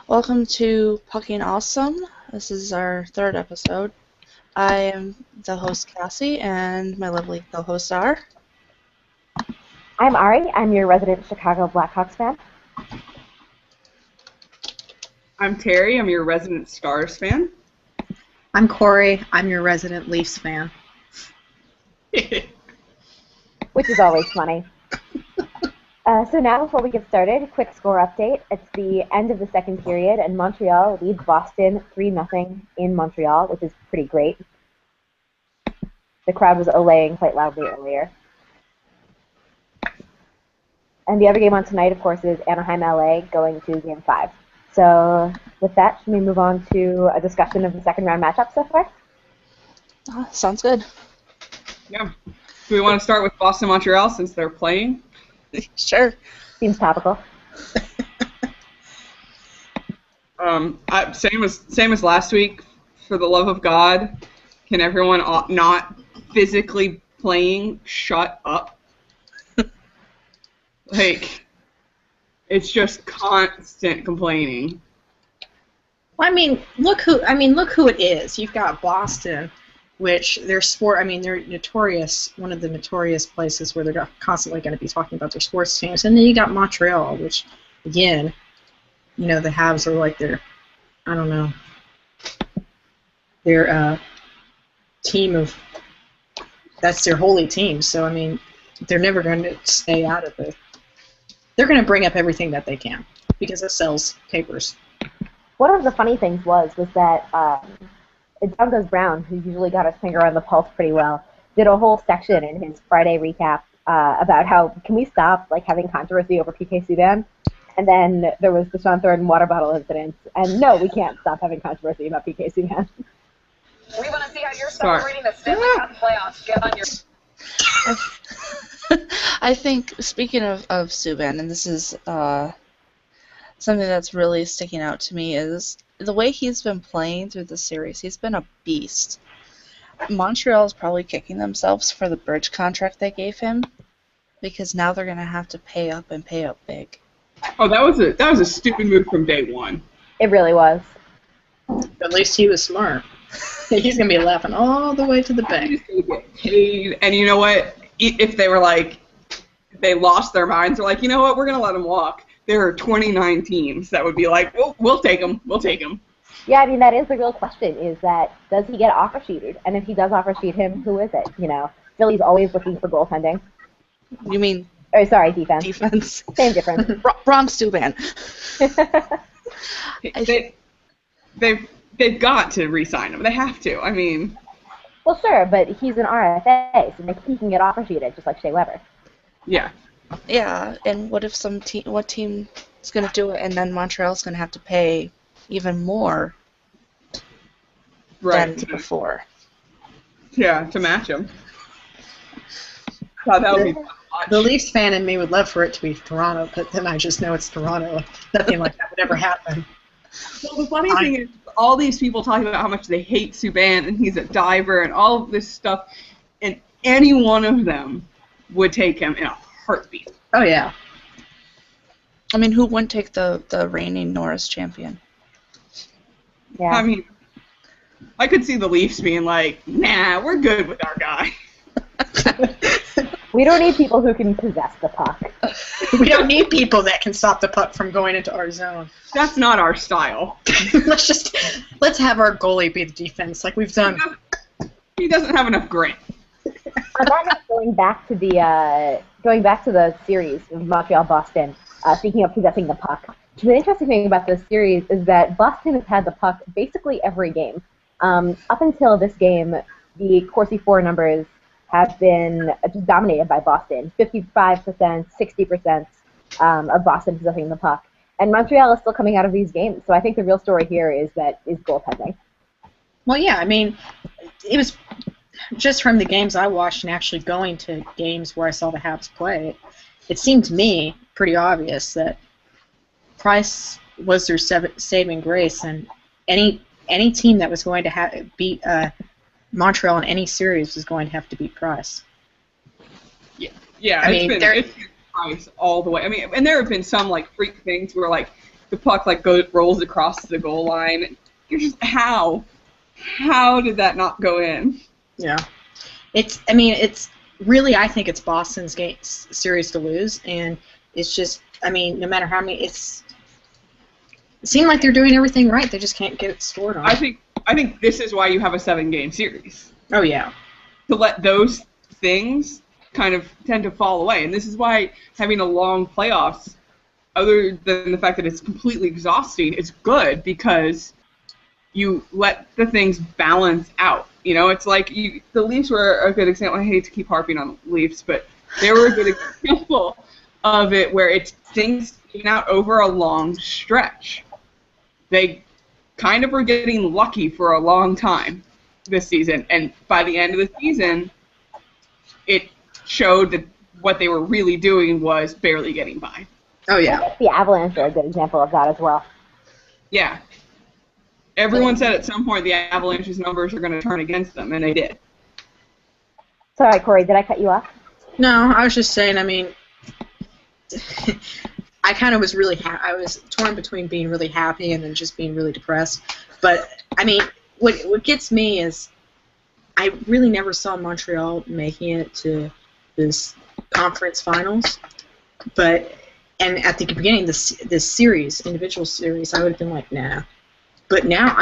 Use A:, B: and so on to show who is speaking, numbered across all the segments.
A: Welcome to Puckin Awesome. This is our third episode. I am the host Cassie, and my lovely co-hosts are.
B: I'm Ari. I'm your resident Chicago Blackhawks fan.
C: I'm Terry. I'm your resident Stars fan.
D: I'm Corey. I'm your resident Leafs fan.
B: Which is always funny. So now, before we get started, quick score update. It's the end of the second period, and Montreal leads Boston 3-0 in Montreal, which is pretty great. The crowd was olaying quite loudly earlier. And the other game on tonight, of course, is Anaheim-LA going to Game 5. So with that, should we move on to a discussion of the second round matchup so far?
A: Sounds good.
C: Yeah. Do we want to start with Boston-Montreal since they're playing?
A: Sure.
B: Seems topical.
C: Same as last week. For the love of God, can everyone not physically playing shut up? Like, it's just constant complaining.
D: Well, look who it is. You've got Boston, which they're notorious, one of the notorious places where they're constantly going to be talking about their sports teams. And then you got Montreal, which, again, the Habs are like their team of, that's their holy team. So, they're never going to stay out of it. They're going to bring up everything that they can because it sells papers.
B: One of the funny things was that John Goes Brown, who usually got his finger on the pulse pretty well, did a whole section in his Friday recap about how can we stop having controversy over PK Subban? And then there was the Sean Thornton water bottle incident, and no, we can't stop having controversy about PK Subban.
E: We want to see how you're celebrating the Stanley Cup playoffs. Get on your.
A: I think, speaking of Subban, and this is something that's really sticking out to me, is the way he's been playing through the series. He's been a beast. Montreal is probably kicking themselves for the bridge contract they gave him, because now they're going to have to pay up and pay up big.
C: Oh, that was a stupid move from day one.
B: It really was.
D: At least he was smart. He's going to be laughing all the way to the bank.
C: He's going to get paid, and you know what? If they were if they lost their minds, they're like, you know what? We're going to let him walk. There are 29 teams that would be like, oh, we'll take him. We'll take him.
B: Yeah, that is the real question, is that does he get offer sheeted? And if he does offer sheet him, who is it? Philly's always looking for goaltending.
A: You mean...
B: Oh, sorry, defense.
A: Defense.
B: Same difference.
A: Wrong Subban.
C: They've got to re-sign him. They have to.
B: Well, sure, but he's an RFA, so he can get offer sheeted, just like Shea Weber.
C: Yeah.
A: Yeah, and what if what team is going to do it, and then Montreal's going to have to pay even more than before?
C: Yeah, to match him. That would be fun.
D: The Leafs fan in me would love for it to be Toronto, but then I just know it's Toronto. Nothing like that would ever happen.
C: Well, the funny thing is, all these people talking about how much they hate Subban and he's a diver and all of this stuff, and any one of them would take him in a heartbeat.
D: Oh, yeah.
A: Who wouldn't take the reigning Norris champion?
B: Yeah.
C: I could see the Leafs being like, nah, we're good with our guy.
B: We don't need people who can possess the puck.
D: We don't need people that can stop the puck from going into our zone.
C: That's not our style.
D: Let's have our goalie be the defense like we've done.
C: He doesn't have enough grit.
B: On that note, going back to the series of Montreal-Boston, speaking of possessing the puck, the interesting thing about this series is that Boston has had the puck basically every game. Up until this game, the Corsi 4 numbers have been just dominated by Boston. 55%, 60% of Boston possessing the puck. And Montreal is still coming out of these games. So I think the real story here is goaltending.
D: Well, yeah, it was just from the games I watched and actually going to games where I saw the Habs play, it seemed to me pretty obvious that Price was their saving grace, and any team that was going to beat Montreal in any series was going to have to beat Price.
C: Yeah, it's been Price all the way. And there have been some freak things where the puck like rolls across the goal line. You're just how did that not go in?
D: Yeah. It's really, I think it's Boston's series to lose, and it's just, no matter how many, it seemed like they're doing everything right. They just can't get it scored on.
C: I think this is why you have a 7-game series.
D: Oh, yeah.
C: To let those things kind of tend to fall away. And this is why having a long playoffs, other than the fact that it's completely exhausting, is good because you let the things balance out. It's like the Leafs were a good example. I hate to keep harping on Leafs, but they were a good example of it where it's things taken out over a long stretch. They kind of were getting lucky for a long time this season, and by the end of the season, it showed that what they were really doing was barely getting by.
D: Oh, yeah.
B: The Avalanche are a good example of that as well.
C: Yeah. Everyone said at some point the Avalanche's numbers are going to turn against them, and they did.
B: Sorry, Corey, did I cut you off?
D: No, I was just saying, I kind of was really I was torn between being really happy and then just being really depressed. But, what gets me is I really never saw Montreal making it to this conference finals. And at the beginning of this series, individual series, I would have been like, nah. But now,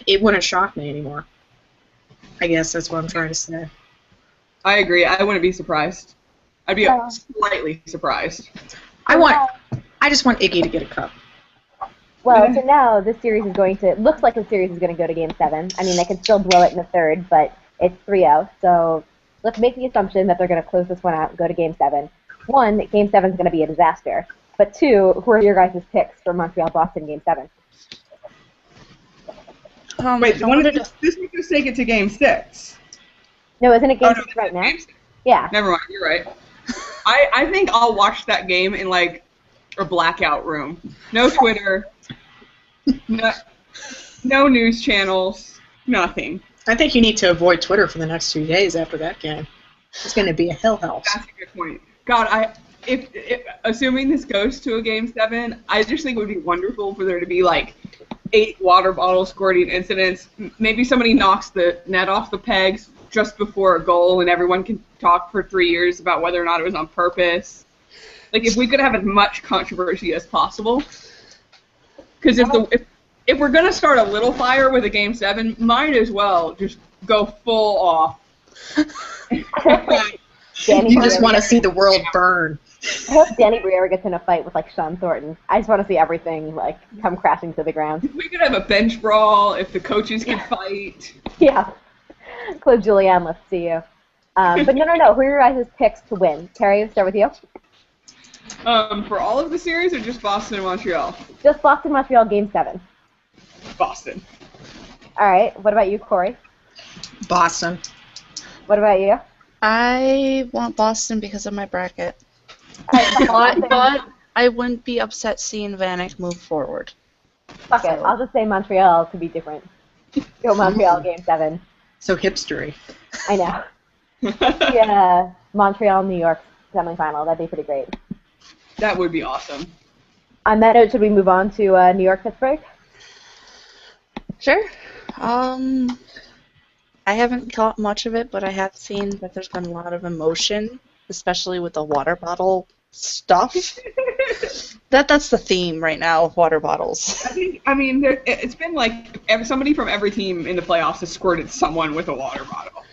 D: it wouldn't shock me anymore. I guess that's what I'm trying to say.
C: I agree. I wouldn't be surprised. I'd be slightly surprised.
D: I just want Iggy to get a cup.
B: Well, so now this series looks like the series is going to go to Game 7. They can still blow it in the third, but it's 3-0. So let's make the assumption that they're going to close this one out and go to Game 7. 1, Game 7 is going to be a disaster. But 2, who are your guys' picks for Montreal-Boston Game 7?
C: Wait, this week just take it to Game 6.
B: No, isn't it Game 6 right now? Yeah.
C: Never mind, you're right. I think I'll watch that game in like a blackout room. No Twitter, no news channels, nothing.
D: I think you need to avoid Twitter for the next 2 days after that game. It's going to be a hell house.
C: That's a good point. God, if assuming this goes to a Game 7, I just think it would be wonderful for there to be like 8 water bottle squirting incidents. Maybe somebody knocks the net off the pegs just before a goal, and everyone can talk for 3 years about whether or not it was on purpose. Like, if we could have as much controversy as possible. Because if we're going to start a little fire with a Game 7, might as well just go full off.
D: You just want to see the world burn.
B: I hope Danny Briere gets in a fight with, Sean Thornton. I just want to see everything, come crashing to the ground.
C: If we could have a bench brawl, if the coaches could fight.
B: Yeah. Claude Julien, let's see you. But no. Who are your guys' picks to win? Terry, we'll start with you.
C: For all of the series or just Boston and Montreal?
B: Just Boston-Montreal Game 7.
C: Boston.
B: All right. What about you, Corey?
D: Boston.
B: What about you?
A: I want Boston because of my bracket.
B: Right,
A: but I wouldn't be upset seeing Vanek move forward.
B: Fuck it. I'll just say Montreal to be different. Go Montreal Game 7.
D: So hipstery.
B: I know. Yeah, Montreal-New York semifinal. That'd be pretty great.
C: That would be awesome.
B: On that note, should we move on to New York-Pittsburgh?
A: Sure. I haven't caught much of it, but I have seen that there's been a lot of emotion, especially with the water bottle stuff. That's the theme right now, water bottles.
C: It's been like somebody from every team in the playoffs has squirted someone with a water bottle.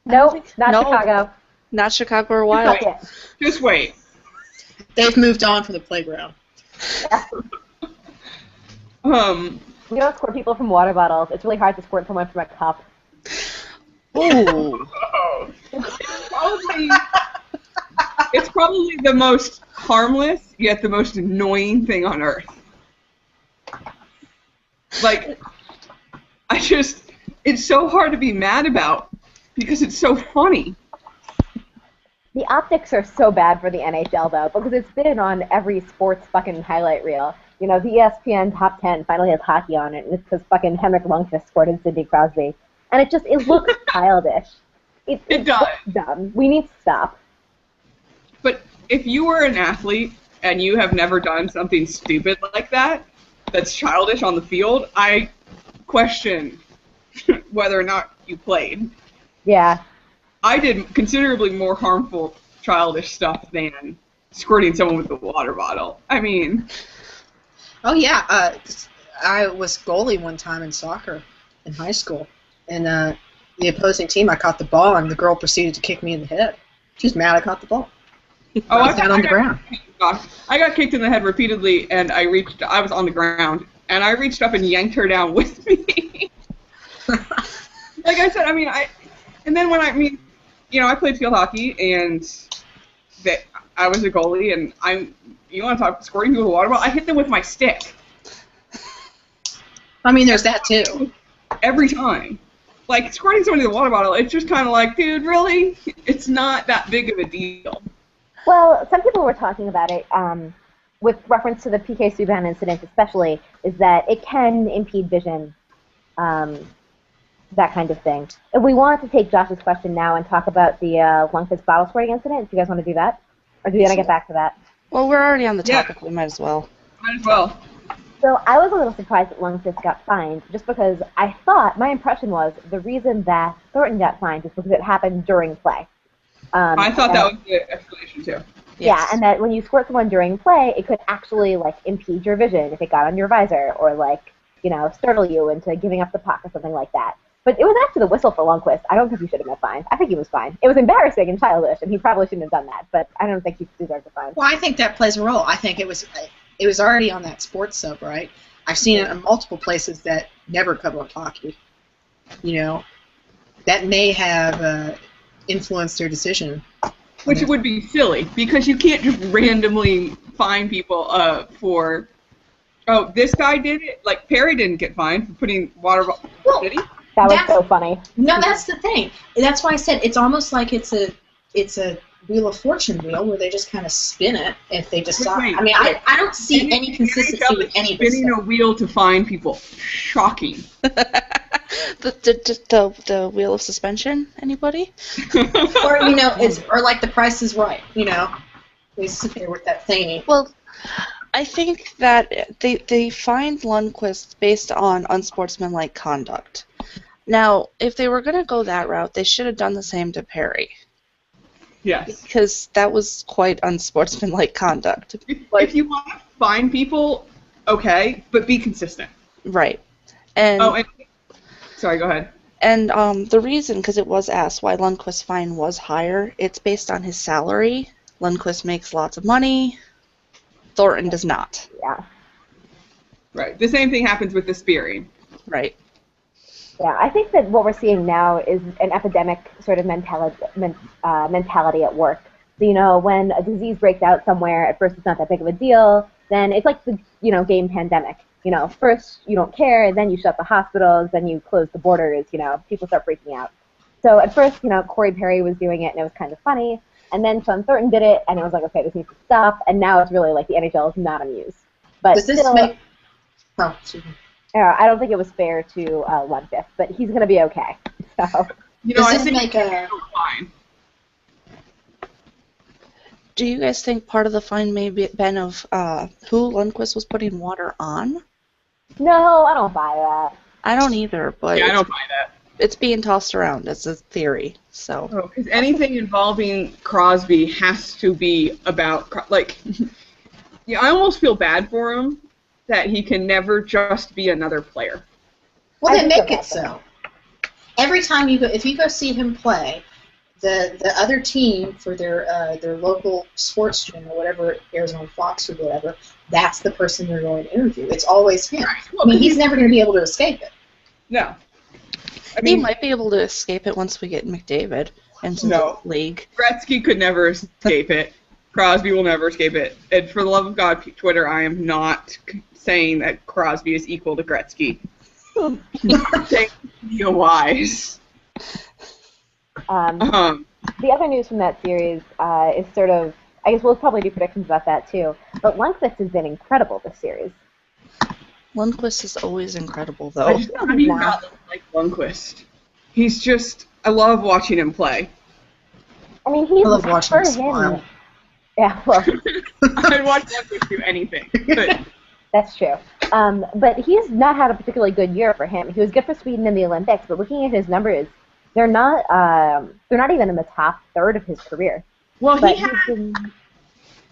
B: Nope, not Chicago.
A: Not Chicago or Wild.
C: Just wait.
D: They've moved on from the playground.
B: We don't squirt people from water bottles. It's really hard to squirt someone from a cup.
A: Ooh.
C: It's probably the most harmless, yet the most annoying thing on earth. Like, it's so hard to be mad about because it's so funny.
B: The optics are so bad for the NHL, though, because it's been on every sports fucking highlight reel. The ESPN Top 10 finally has hockey on it, and it's because fucking Henrik Lundqvist squirted Sidney Crosby. And it looks childish. It
C: does.
B: Dumb. We need to stop.
C: But if you were an athlete and you have never done something stupid like that, that's childish on the field, I question whether or not you played.
B: Yeah.
C: I did considerably more harmful, childish stuff than squirting someone with a water bottle. I mean...
D: Oh, yeah. I was goalie one time in soccer in high school, and the opposing team, I caught the ball, and the girl proceeded to kick me in the head. She was mad I caught the ball. I was down on the ground.
C: I got kicked in the head repeatedly, and I was on the ground, and I reached up and yanked her down with me. Like I said, I mean, I played field hockey, and I was a goalie, and you want to talk squirting people with a water bottle? I hit them with my stick.
D: I mean, there's that too.
C: Every time. Like, squirting somebody with a water bottle, it's just kind of like, dude, really? It's not that big of a deal.
B: Well, some people were talking about it with reference to the PK Subban incident especially, is that it can impede vision, that kind of thing. If we wanted to take Josh's question now and talk about the Lundqvist bottle squirting incident, if you guys want to do that, or do you want to get back to that?
A: Well, we're already on the topic. We might as well.
C: Might as well.
B: So I was a little surprised that Lundqvist got fined, just because I thought, my impression was, the reason that Thornton got fined is because it happened during play.
C: I thought that was the explanation too.
B: Yeah,
A: Yes.
B: and that when you squirt someone during play, it could actually, like, impede your vision if it got on your visor, or, like, startle you into giving up the puck or something like that. But it was actually the whistle for Lundqvist. I don't think he should have been fined. I think he was fine. It was embarrassing and childish, and he probably shouldn't have done that, but I don't think he deserved a fine.
D: Well, I think that plays a role. I think it was already on that sports sub, right? I've seen it in multiple places that never cover up hockey. That may have influenced their decision.
C: Which would be silly, because you can't just randomly fine people for, oh, this guy did it? Like, Perry didn't get fined for putting water bottle.
D: Well,
C: Did he?
B: That was so funny.
D: No, that's the thing. That's why I said it's almost like it's a Wheel of Fortune wheel where they just kind of spin it if they decide.
C: Wait,
D: I mean, I don't see any consistency with any of this
C: spinning
D: stuff.
C: a wheel to find people. Shocking.
A: The wheel of suspension? Anybody?
D: Or or like The Price is Right. They sit there with that thingy.
A: Well, I think that they fined Lundqvist based on unsportsmanlike conduct. Now, if they were going to go that route, they should have done the same to Perry.
C: Yes.
A: Because that was quite unsportsmanlike conduct.
C: If you want to fine people, okay, but be consistent.
A: Right. And
C: sorry, go ahead.
A: And the reason, because it was asked why Lundqvist's fine was higher, it's based on his salary. Lundqvist makes lots of money. Thornton does not.
B: Yeah.
C: Right. The same thing happens with the spearing.
A: Right.
B: Yeah, I think that what we're seeing now is an epidemic sort of mentality at work. So, when a disease breaks out somewhere, at first it's not that big of a deal. Then it's like the, game pandemic. First you don't care, then you shut the hospitals, then you close the borders, people start freaking out. So at first, Corey Perry was doing it and it was kind of funny. And then Sean Thornton did it and it was like, okay, this needs to stop. And now it's really like the NHL is not amused. But
D: does this
B: still,
D: make... Oh, excuse me.
B: I don't think it was fair to Lundqvist, but he's going to be okay. So.
D: Does this make a...
C: fine.
A: Do you guys think part of the fine may be been of who Lundqvist was putting water on?
B: No, I don't buy that.
A: I don't either, but
C: Yeah, I don't buy that.
A: it's being tossed around as a theory. So
C: Because anything involving Crosby has to be about, like, I almost feel bad for him that he can never just be another player.
D: Well,
B: I
D: then
B: think
D: make it
B: that's
D: so. Every time if you go see him play, the other team for their local sports stream or whatever, Arizona Fox or whatever, that's the person they're going to interview. It's always him.
C: Well,
D: I mean, he's never going to be able to escape it.
C: No. I
A: he
C: mean,
A: might be able to escape it once we get McDavid into
C: No.
A: the league.
C: Gretzky could never escape it. Crosby will never escape it. And for the love of God, Twitter, I am not saying that Crosby is equal to Gretzky. Be wise.
B: The other news from that series is sort of, I guess we'll probably do predictions about that too, but Lundqvist has been incredible this series.
A: Lundqvist is always incredible,
C: I
A: though.
C: just don't even like Lundqvist. He's just, I love watching him play.
B: I mean, he's
D: I love watching
B: for
D: him
B: him.
D: smile.
B: Yeah, well,
C: I'd watch Lundqvist do anything. But
B: that's true. But he's not had a particularly good year for him. He was good for Sweden in the Olympics, but looking at his numbers, they're not even in the top third of his career.
C: well,
B: But he's been,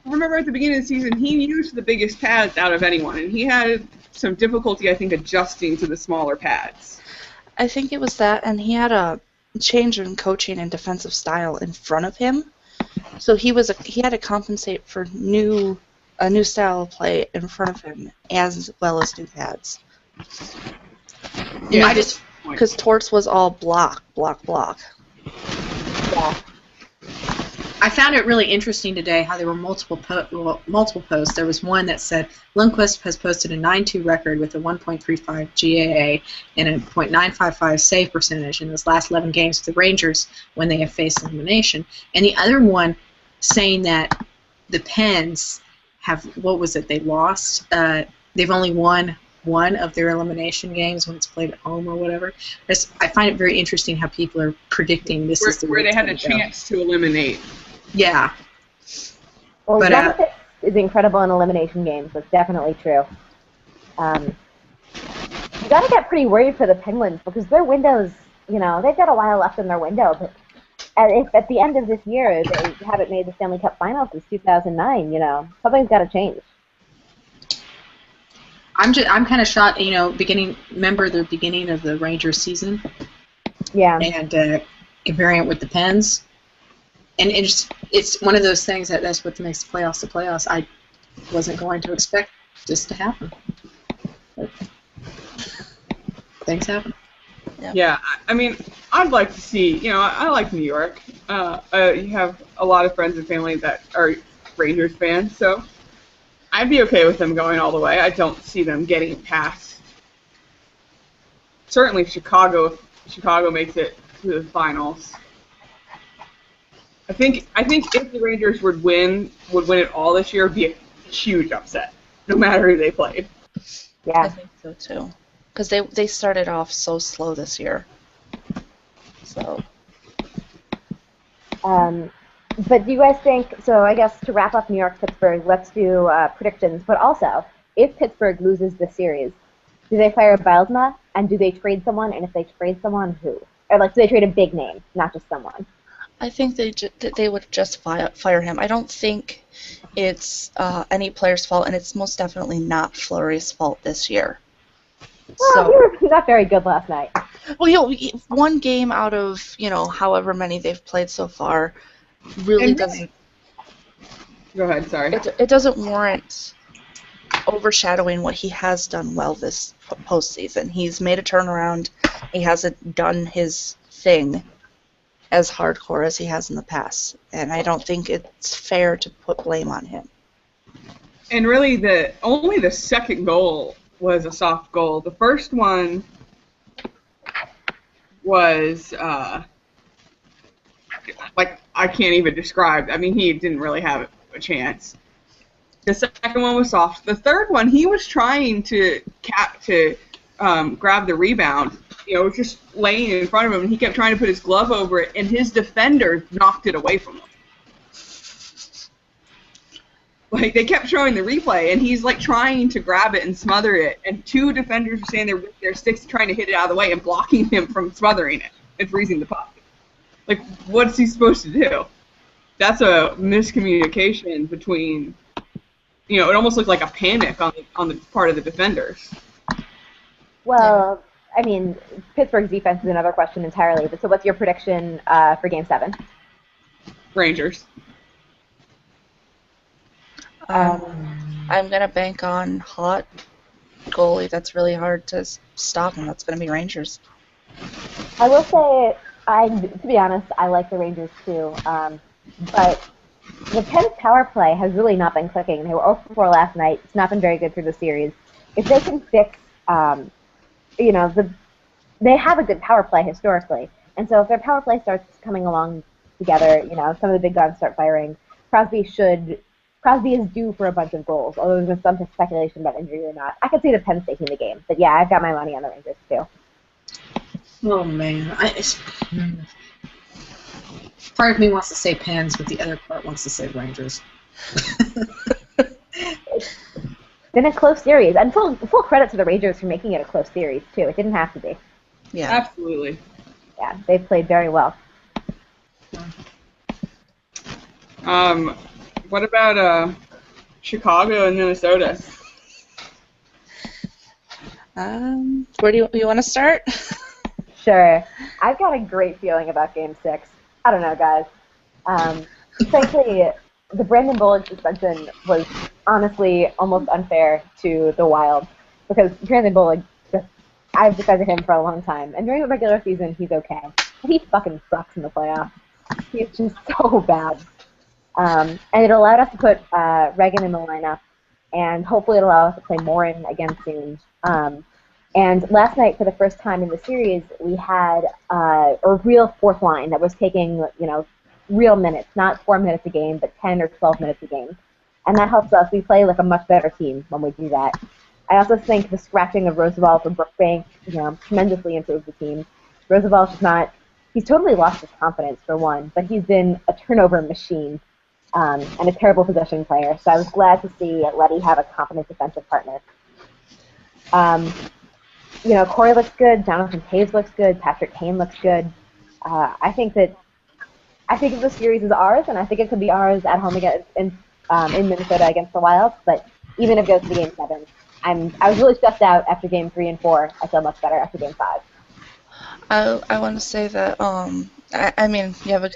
C: remember at the beginning of the season, he used the biggest pads out of anyone, and he had some difficulty, I think, adjusting to the smaller pads.
A: I think it was that, and he had a change in coaching and defensive style in front of him, so he had to compensate for a new style of play in front of him as well as new pads.
C: Yeah,
A: Because Torts was all block.
B: yeah.
D: I found it really interesting today how there were multiple posts. There was one that said Lundqvist has posted a 9-2 record with a 1.35 GAA and a .955 save percentage in his last 11 games with the Rangers when they have faced elimination. And the other one saying that the Pens have, what was it, they lost? They've only won one of their elimination games when it's played at home or whatever. I find it very interesting how people are predicting this is the
C: where
D: way
C: they
D: it's
C: had a
D: gonna go.
C: chance to eliminate.
D: Yeah.
B: Well,
D: But,
B: Lundqvist is incredible in elimination games. That's definitely true. You got to get pretty worried for the Penguins because their windows, they've got a while left in their window. But if at the end of this year they haven't made the Stanley Cup Finals since 2009, something's got to change.
D: I'm kind of shocked, remember the beginning of the Rangers season?
B: Yeah.
D: And comparing it with the Pens. And it's one of those things that's what makes the playoffs. I wasn't going to expect this to happen. But things happen.
C: Yeah, I mean, I'd like to see, I like New York. You have a lot of friends and family that are Rangers fans, so I'd be okay with them going all the way. I don't see them getting past. Certainly Chicago, if Chicago makes it to the finals. I think if the Rangers would win it all this year, it'd be a huge upset, no matter who they played.
A: I
B: Yeah.
A: think so too. Because they started off so slow this year. So.
B: But do you guys think, so I guess to wrap up New York, Pittsburgh, let's do predictions. But also, if Pittsburgh loses the series, do they fire Bylsma? And do they trade someone? And if they trade someone, who? Or do they trade a big name, not just someone?
A: I think they would just fire him. I don't think it's any player's fault, and it's most definitely not Fleury's fault this year.
B: Well, he was not very good last night.
A: Well, one game out of however many they've played so far really doesn't.
C: Go ahead. Sorry.
A: It doesn't warrant overshadowing what he has done well this postseason. He's made a turnaround. He hasn't done his thing as hardcore as he has in the past, and I don't think it's fair to put blame on him.
C: And really, only the second goal was a soft goal. The first one was I can't even describe. I mean, he didn't really have a chance. The second one was soft. The third one, he was trying to grab the rebound. Just laying in front of him, and he kept trying to put his glove over it, and his defender knocked it away from him. They kept showing the replay, and he's trying to grab it and smother it, and two defenders were standing there with their sticks trying to hit it out of the way and blocking him from smothering it and freezing the puck. What's he supposed to do? That's a miscommunication between, it almost looked like a panic on the part of the defenders.
B: Well, I mean, Pittsburgh's defense is another question entirely. But so what's your prediction for Game 7?
C: Rangers.
A: I'm going to bank on hot goalie. That's really hard to stop him. That's going to be Rangers.
B: I will say, to be honest, I like the Rangers too. But the Pens power play has really not been clicking. They were 0 for 4 last night. It's not been very good through the series. If they can fix, they have a good power play historically. And so if their power play starts coming along together, some of the big guns start firing, Crosby is due for a bunch of goals, although there's been some speculation about injury or not. I could see the Pens taking the game. But yeah, I've got my money on the Rangers too.
D: Oh, man. Part of me wants to say Pens, but the other part wants to say Rangers.
B: It's been a close series, and full credit to the Rangers for making it a close series too. It didn't have to be.
A: Yeah.
C: Absolutely.
B: Yeah, they've played very well.
C: What about Chicago and Minnesota?
A: Where do you want to start?
B: Sure. I've got a great feeling about Game 6. I don't know, guys. Frankly, the Brandon Bullock suspension was honestly almost unfair to the Wild because Brandon Bullock, I've defended him for a long time, and during the regular season, he's okay. But he fucking sucks in the playoffs. He's just so bad. And it allowed us to put Reagan in the lineup, and hopefully it'll allow us to play Morin again soon. And last night, for the first time in the series, we had a real fourth line that was taking, real minutes, not 4 minutes a game, but 10 or 12 minutes a game. And that helps us. We play like a much better team when we do that. I also think the scratching of Roosevelt and Brookbank, tremendously improved the team. Roosevelt's he's totally lost his confidence, for one, but he's been a turnover machine and a terrible possession player. So I was glad to see Letty have a competent defensive partner. Corey looks good. Jonathan Toews looks good. Patrick Kane looks good. I think if the series is ours, and I think it could be ours at home against in Minnesota against the Wild. But even if it goes to Game 7, I was really stressed out after Game 3 and 4. I feel much better after Game 5.
A: I want to say that I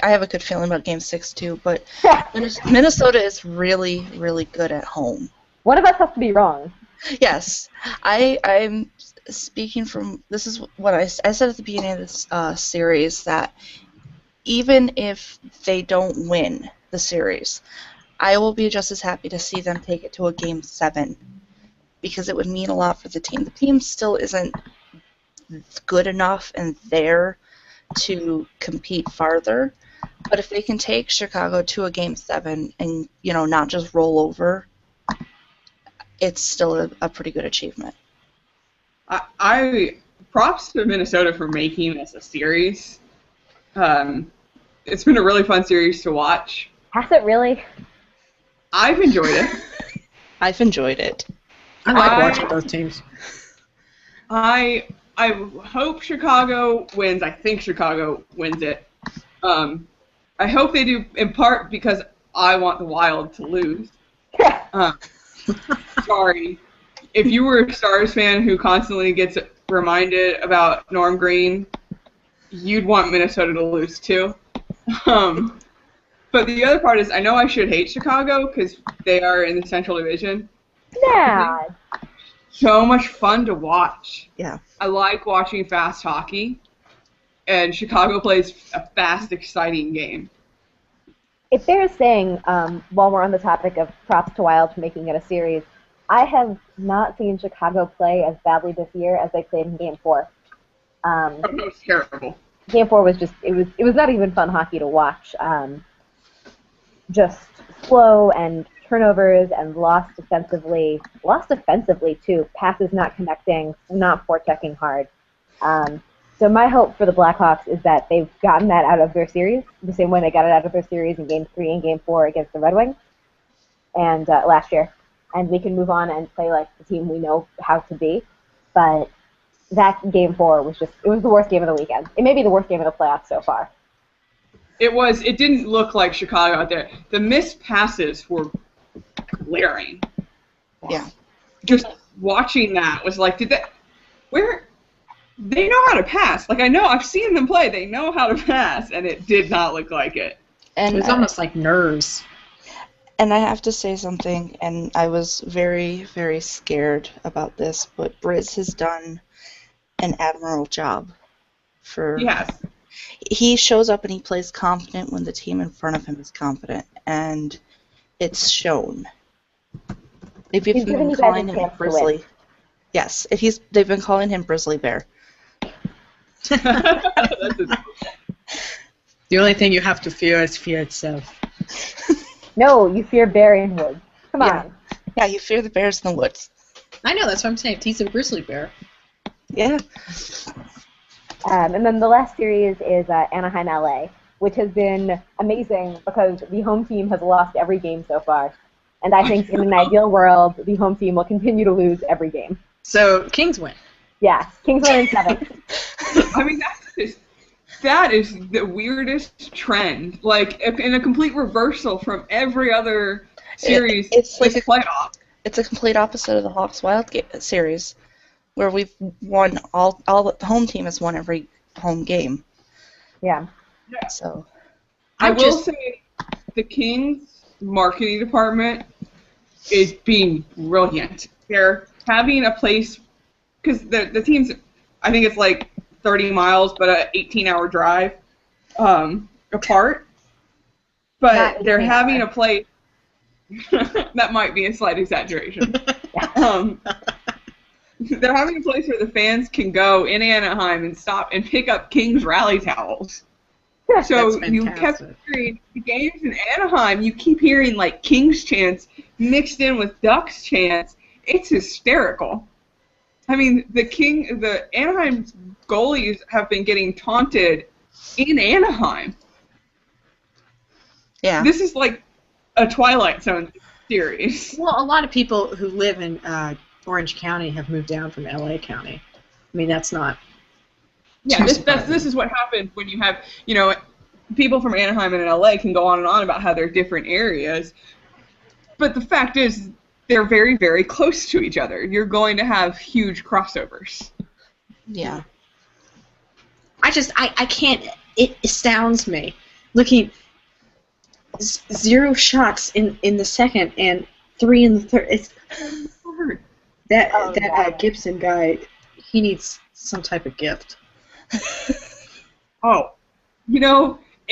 A: have a good feeling about Game 6 too, but Minnesota is really, really good at home.
B: One of us has to be wrong.
A: Yes, I'm speaking from. This is what I said at the beginning of this series, that even if they don't win the series, I will be just as happy to see them take it to a Game 7, because it would mean a lot for the team. The team still isn't good enough and there to compete farther, but if they can take Chicago to a Game 7 and not just roll over, it's still a pretty good achievement.
C: I props to Minnesota for making this a series. It's been a really fun series to watch.
B: Has it really?
C: I've enjoyed it.
A: I've enjoyed it.
D: I like watching both teams.
C: I hope Chicago wins. I think Chicago wins it. I hope they do, in part because I want the Wild to lose. Sorry. If you were a Stars fan who constantly gets reminded about Norm Green, you'd want Minnesota to lose too. But the other part is, I know I should hate Chicago because they are in the Central Division.
B: Yeah.
C: So much fun to watch.
A: Yeah.
C: I like watching fast hockey, and Chicago plays a fast, exciting game.
B: If they're saying, while we're on the topic of props to Wild for making it a series, I have not seen Chicago play as badly this year as they played in Game 4.
C: It was terrible.
B: Game 4 was just, it was not even fun hockey to watch. Just slow and turnovers and lost offensively too. Passes not connecting, not forechecking hard. So my hope for the Blackhawks is that they've gotten that out of their series, the same way they got it out of their series in Game 3 and Game 4 against the Red Wings and last year. And we can move on and play like the team we know how to be. But that Game 4 was it was the worst game of the weekend. It may be the worst game of the playoffs so far.
C: It didn't look like Chicago out there. The missed passes were glaring.
A: Yeah.
C: Just watching that was like, they know how to pass. Like, I know, I've seen them play. They know how to pass, and it did not look like it.
A: And
D: It was almost like nerves.
A: And I have to say something, and I was very, very scared about this, but Briz has done an admirable job.
C: Yes.
A: He shows up and he plays confident when the team in front of him is confident, and it's shown. They've even been calling him Grizzly. Yes, they've been calling him Grizzly Bear.
D: The only thing you have to fear is fear itself.
B: No, you fear Bear in Woods. Come on.
A: Yeah, you fear the bears in the woods.
D: I know, that's what I'm saying. He's a grizzly bear.
A: Yeah.
B: And then the last series is Anaheim, LA. which has been amazing because the home team has lost every game so far. And I think in an ideal world, the home team will continue to lose every game.
D: So Kings win.
B: Yeah, Kings win in 7.
C: I mean, that is the weirdest trend. Like, in a complete reversal from every other series
A: It's like
C: this playoff.
A: It's a complete opposite of the Hawks Wild series, where we've won all the home team has won every home game.
B: Yeah.
A: So
C: I will say the Kings marketing department is being brilliant. They're having a place, because the team's, I think it's like 30 miles, but an 18-hour drive apart. But they're having a place. That might be a slight exaggeration. They're having a place where the fans can go in Anaheim and stop and pick up Kings rally towels. So you kept hearing the games in Anaheim. You keep hearing like Kings chants mixed in with Ducks chants. It's hysterical. I mean, the Anaheim goalies have been getting taunted in Anaheim.
A: yeah,
C: This is like a Twilight Zone series.
D: Well, a lot of people who live in Orange County have moved down from LA County. I mean, that's not.
C: Yeah, this is what happens when you have, people from Anaheim and LA can go on and on about how they're different areas. But the fact is, they're very, very close to each other. You're going to have huge crossovers.
A: yeah.
D: I can't. It astounds me. Looking 0 shots in the second and 3 in the third. It's hard. That Gibson guy, he needs some type of gift.
C: Oh,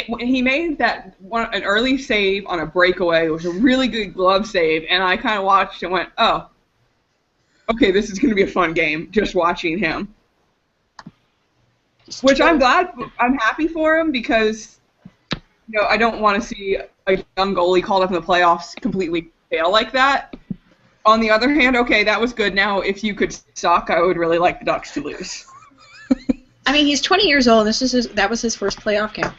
C: when he made an early save on a breakaway. It was a really good glove save, and I kind of watched and went, oh, okay, this is going to be a fun game, just watching him. Which I'm happy for him because, I don't want to see a young goalie called up in the playoffs completely fail like that. On the other hand, okay, that was good. Now, if you could suck, I would really like the Ducks to lose.
D: I mean, he's 20 years old. That was his first playoff game.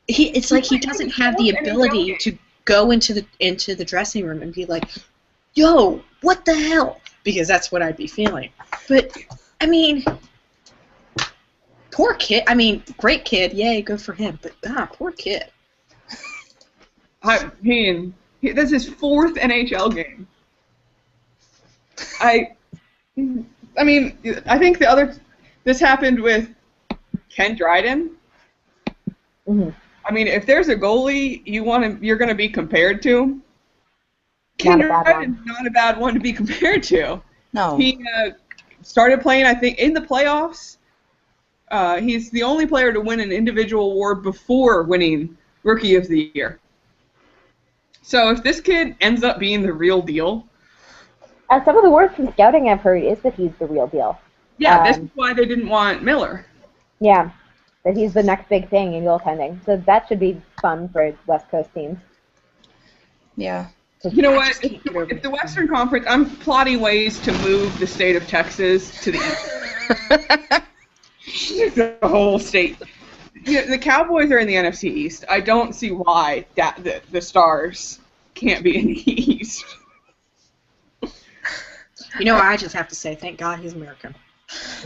D: It's like he doesn't have the ability to go into the dressing room and be like, "Yo, what the hell?" Because that's what I'd be feeling. But I mean, poor kid. I mean, great kid. Yay, good for him. But poor kid.
C: I mean, this is his 4th NHL game. I mean, I think this happened with Ken Dryden.
B: Mm-hmm.
C: I mean, if there's a goalie you're going to be compared to, Ken Dryden's not a bad one to be compared to.
A: No.
C: He started playing, I think, in the playoffs. He's the only player to win an individual award before winning Rookie of the Year. So if this kid ends up being the real deal...
B: some of the words from scouting I've heard is that he's the real deal.
C: Yeah, this is why they didn't want Miller.
B: Yeah, that he's the next big thing in goaltending. So that should be fun for West Coast teams.
A: Yeah.
C: You know what? If the Western Conference, I'm plotting ways to move the state of Texas to the east. The whole state. The Cowboys are in the NFC East. I don't see why the Stars can't be in the East.
D: I just have to say, thank God he's American.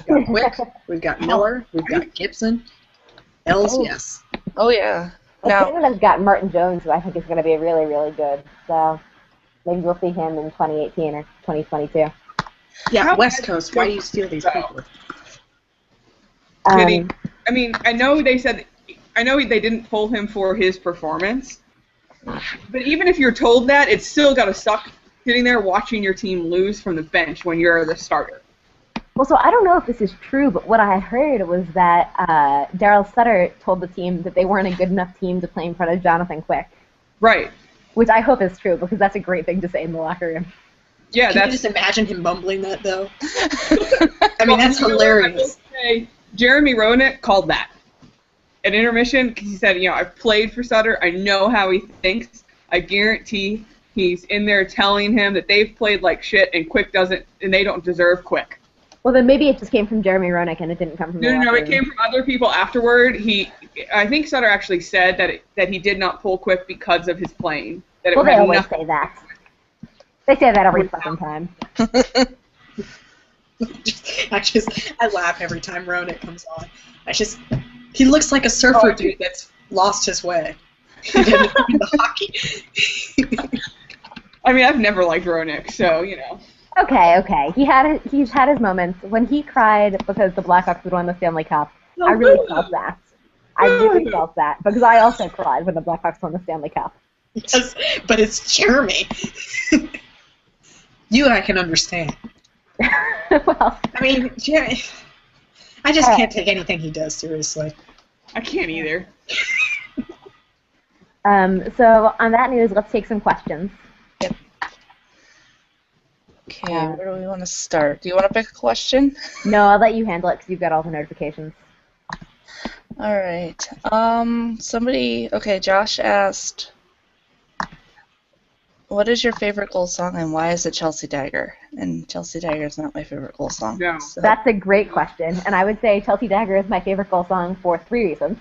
D: We've got Quick, we've got Miller, we've got Gibson. Yes.
A: Oh yeah.
B: Well, Canada's got Martin Jones, who I think is going to be really, really good. So maybe we'll see him in 2018 or 2022.
D: Yeah, West Coast. Why do you steal these people?
C: I mean, I know they didn't pull him for his performance, but even if you're told that, it's still got to suck sitting there watching your team lose from the bench when you're the starter.
B: Well, so I don't know if this is true, but what I heard was that Daryl Sutter told the team that they weren't a good enough team to play in front of Jonathan Quick.
C: Right.
B: Which I hope is true, because that's a great thing to say in the locker room.
C: Yeah,
D: Can you just imagine him mumbling that, though? I mean, that's hilarious.
C: Jeremy Roenick called that at intermission because he said, I've played for Sutter. I know how he thinks. I guarantee he's in there telling him that they've played like shit and Quick doesn't, and they don't deserve Quick.
B: Well, then maybe it just came from Jeremy Roenick and it didn't come from the
C: No,
B: locker
C: it
B: room.
C: came from other people afterward. I think Sutter actually said that he did not pull quick because of his playing. That it
B: Well, they
C: had
B: always
C: nothing
B: say that. They say that every fucking time.
D: I laugh every time Roenick comes on. He looks like a surfer dude that's lost his way. He didn't into hockey.
C: I mean, I've never liked Roenick, so you know.
B: Okay. He's had his moments. When he cried because the Blackhawks would win the Stanley Cup, I really felt that. I really felt that because I also cried when the Blackhawks won the Stanley Cup.
D: Yes, but it's Jeremy. You I can understand.
B: Well,
D: I mean, Jeremy, I just can't take anything he does seriously.
C: I can't either.
B: so on that news, let's take some questions.
A: Okay, where do we want to start? Do you want to pick a question?
B: No, I'll let you handle it because you've got all the notifications.
A: All right. Josh asked, what is your favorite goal song and why is it Chelsea Dagger? And Chelsea Dagger is not my favorite goal song.
C: No.
A: So.
B: That's a great question, and I would say Chelsea Dagger is my favorite goal song for 3 reasons.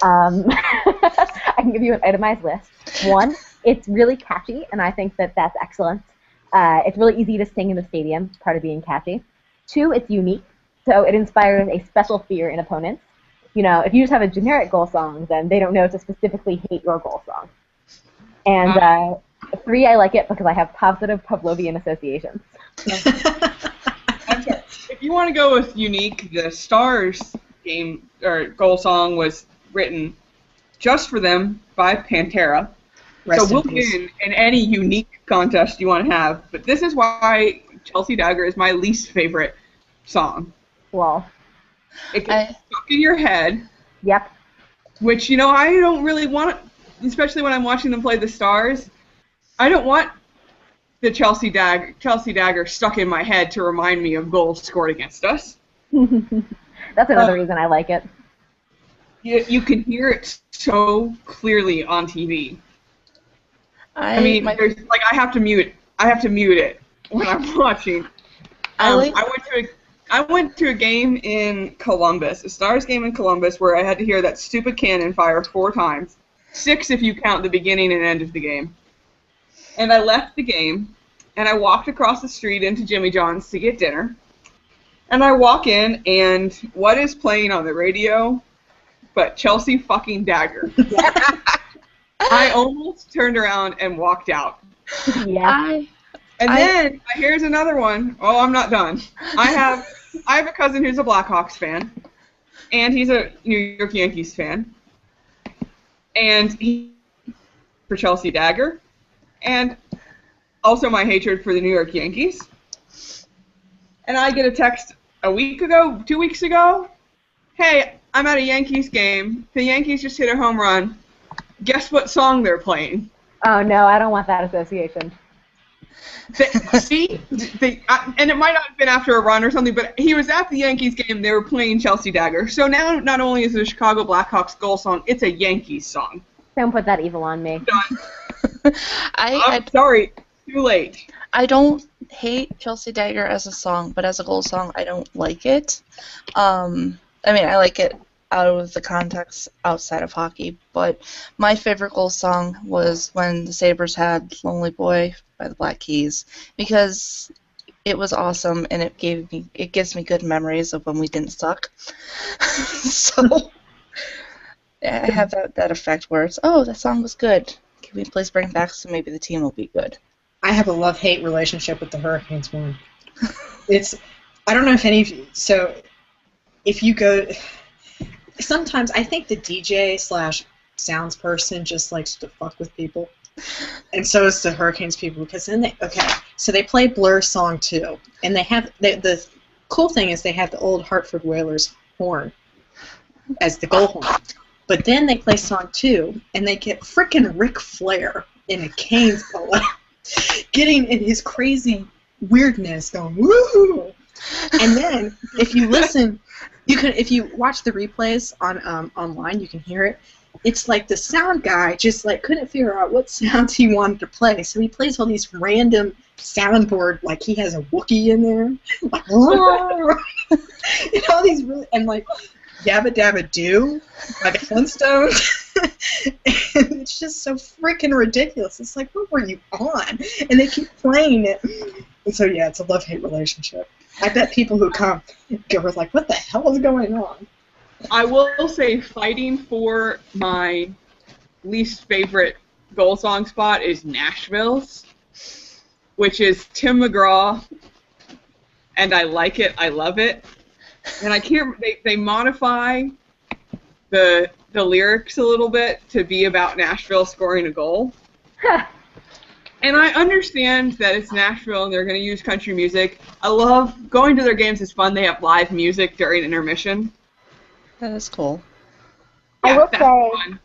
B: I can give you an itemized list. 1, it's really catchy, and I think that that's excellent. It's really easy to sing in the stadium, part of being catchy. 2, it's unique, so it inspires a special fear in opponents. You know, if you just have a generic goal song, then they don't know to specifically hate your goal song. And 3, I like it because I have positive Pavlovian associations.
C: If you want to go with unique, the Stars game or goal song was written just for them by Pantera. So we'll win in any unique contest you want to have. But this is why Chelsea Dagger is my least favorite song.
B: Well,
C: it gets stuck in your head.
B: Yep.
C: Which, you know, I don't really want, especially when I'm watching them play the Stars, I don't want the Chelsea Dagger stuck in my head to remind me of goals scored against us.
B: That's another reason I like it.
C: You can hear it so clearly on TV. I have to mute it when I'm watching. I went to a game in Columbus, a Stars game in Columbus, where I had to hear that stupid cannon fire 4 times, 6 if you count the beginning and end of the game. And I left the game, and I walked across the street into Jimmy John's to get dinner. And I walk in, and what is playing on the radio but Chelsea fucking Dagger? I almost turned around and walked out.
B: Yeah.
C: Then here's another one. Oh, I'm not done. I have a cousin who's a Blackhawks fan, and he's a New York Yankees fan, and he for Chelsea Dagger, and also my hatred for the New York Yankees. And I get a text 2 weeks ago. Hey, I'm at a Yankees game. The Yankees just hit a home run. Guess what song they're playing?
B: Oh no, I don't want that association.
C: And it might not have been after a run or something, but he was at the Yankees game. They were playing Chelsea Dagger. So now, not only is it a Chicago Blackhawks goal song, it's a Yankees song.
B: Don't put that evil on me.
A: I'm
C: sorry. Too late.
A: I don't hate Chelsea Dagger as a song, but as a goal song, I don't like it. I mean, I like it out of the context outside of hockey, but my favorite goal song was when the Sabres had Lonely Boy by the Black Keys, because it was awesome and it gives me good memories of when we didn't suck. So I have that effect where it's, oh, that song was good. Can we please bring it back so maybe the team will be good?
D: I have a love-hate relationship with the Hurricanes one. I don't know if any of you, so if you go, sometimes I think the DJ/sounds person just likes to fuck with people. And so is the Hurricanes people, because then so they play Blur Song 2, and they have, the cool thing is they have the old Hartford Whalers horn as the goal horn. But then they play Song 2, and they get frickin' Ric Flair in a Canes polo, getting in his crazy weirdness, going, woo! And then, if you listen, if you watch the replays on online, you can hear it. It's like the sound guy just couldn't figure out what sounds he wanted to play, so he plays all these random soundboard, like he has a Wookiee in there, like all these really, and like Yabba Dabba Doo by the Flintstones. And it's just so freaking ridiculous. It's like, what were you on? And they keep playing it. And so yeah, it's a love-hate relationship. I bet people who come go like, what the hell is going on?
C: I will say, fighting for my least favorite goal song spot is Nashville's, which is Tim McGraw, and I like it, I love it. And I can't, they modify the lyrics a little bit to be about Nashville scoring a goal. And I understand that it's Nashville and they're going to use country music. I love going to their games, it's fun, they have live music during intermission.
A: That is cool.
C: Yeah,
B: I will
C: that's
B: say,
C: fun.
B: one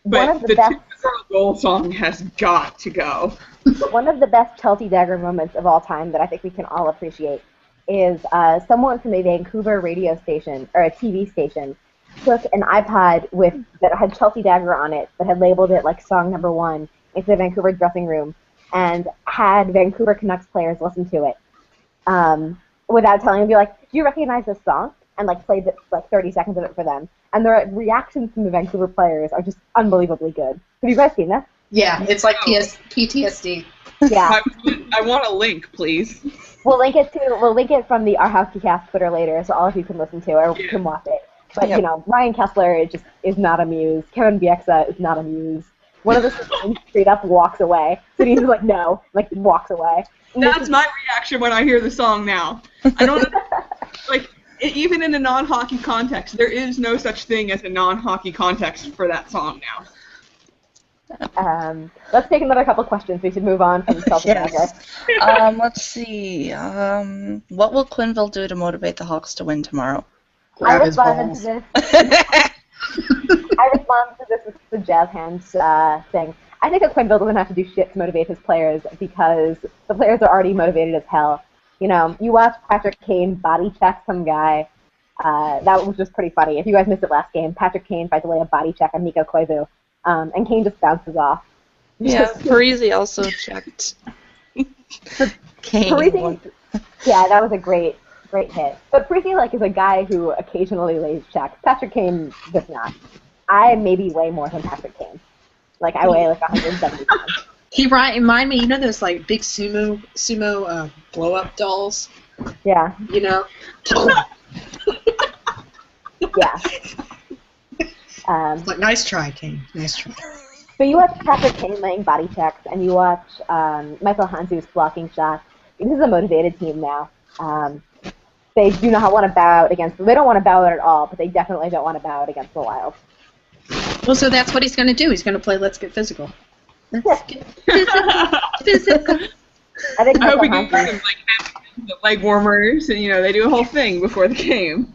C: But
B: of the
C: the
B: best-
C: Tim McGraw goal song has got to go.
B: one of the best Chelsea Dagger moments of all time that I think we can all appreciate is someone from a Vancouver radio station, or a TV station, took an iPod that had Chelsea Dagger on it, that had labeled it like song number 1, into the Vancouver dressing room, and had Vancouver Canucks players listen to it without telling them, be like, do you recognize this song? And like played like 30 seconds of it for them. And the reactions from the Vancouver players are just unbelievably good. Have you guys seen this?
D: Yeah, it's like PTSD.
B: Yeah.
C: I want a link, please.
B: We'll link it from the Our Hockey Cast Twitter later, so all of you can listen to it or can watch it. But
A: Yep.
B: you know, Ryan Kessler just is not amused. Kevin Bieksa is not amused. One of the sisters straight up walks away. So he's like, no, like walks away. And
C: That's my reaction when I hear the song now. I don't like even in a non-hockey context. There is no such thing as a non-hockey context for that song now.
B: Let's take another couple questions. We should move on from Celtic
D: Yes.
B: Dagger.
A: Let's see. What will Quenneville do to motivate the Hawks to win tomorrow?
B: I
D: Grab his
B: responded to
D: balls.
B: this. I responded to this with the jazz hands thing. I think that Quenneville doesn't have to do shit to motivate his players because the players are already motivated as hell. You know, you watch Patrick Kane body check some guy. That was just pretty funny. If you guys missed it last game, Patrick Kane tried to lay a body check on Mikko Koivu, and Kane just bounces off.
A: Yeah, Parisi also checked. Kane.
B: Parisi, yeah, that was a great hit. But Parisi, like, is a guy who occasionally lays checks. Patrick Kane does not. I maybe weigh more than Patrick Kane. Like, I weigh like 170 pounds.
D: He remind me, you know those like big sumo blow up dolls,
B: Yeah,
D: you know?
B: yeah.
D: Like, nice try, Kane. Nice try.
B: So you watch Patrick Kane laying body checks, and you watch Michael Hanzu's blocking shots. This is a motivated team now. They do not want to bow out against. They don't want to bow out at all, but they definitely don't want to bow out against the Wild.
D: Well, so that's what he's going to do. He's going to play Let's Get Physical. Let's get physical.
B: I think
C: I hope
B: Michael
C: we get
B: Hanzu.
C: some leg warmers, and they do a whole thing before the game.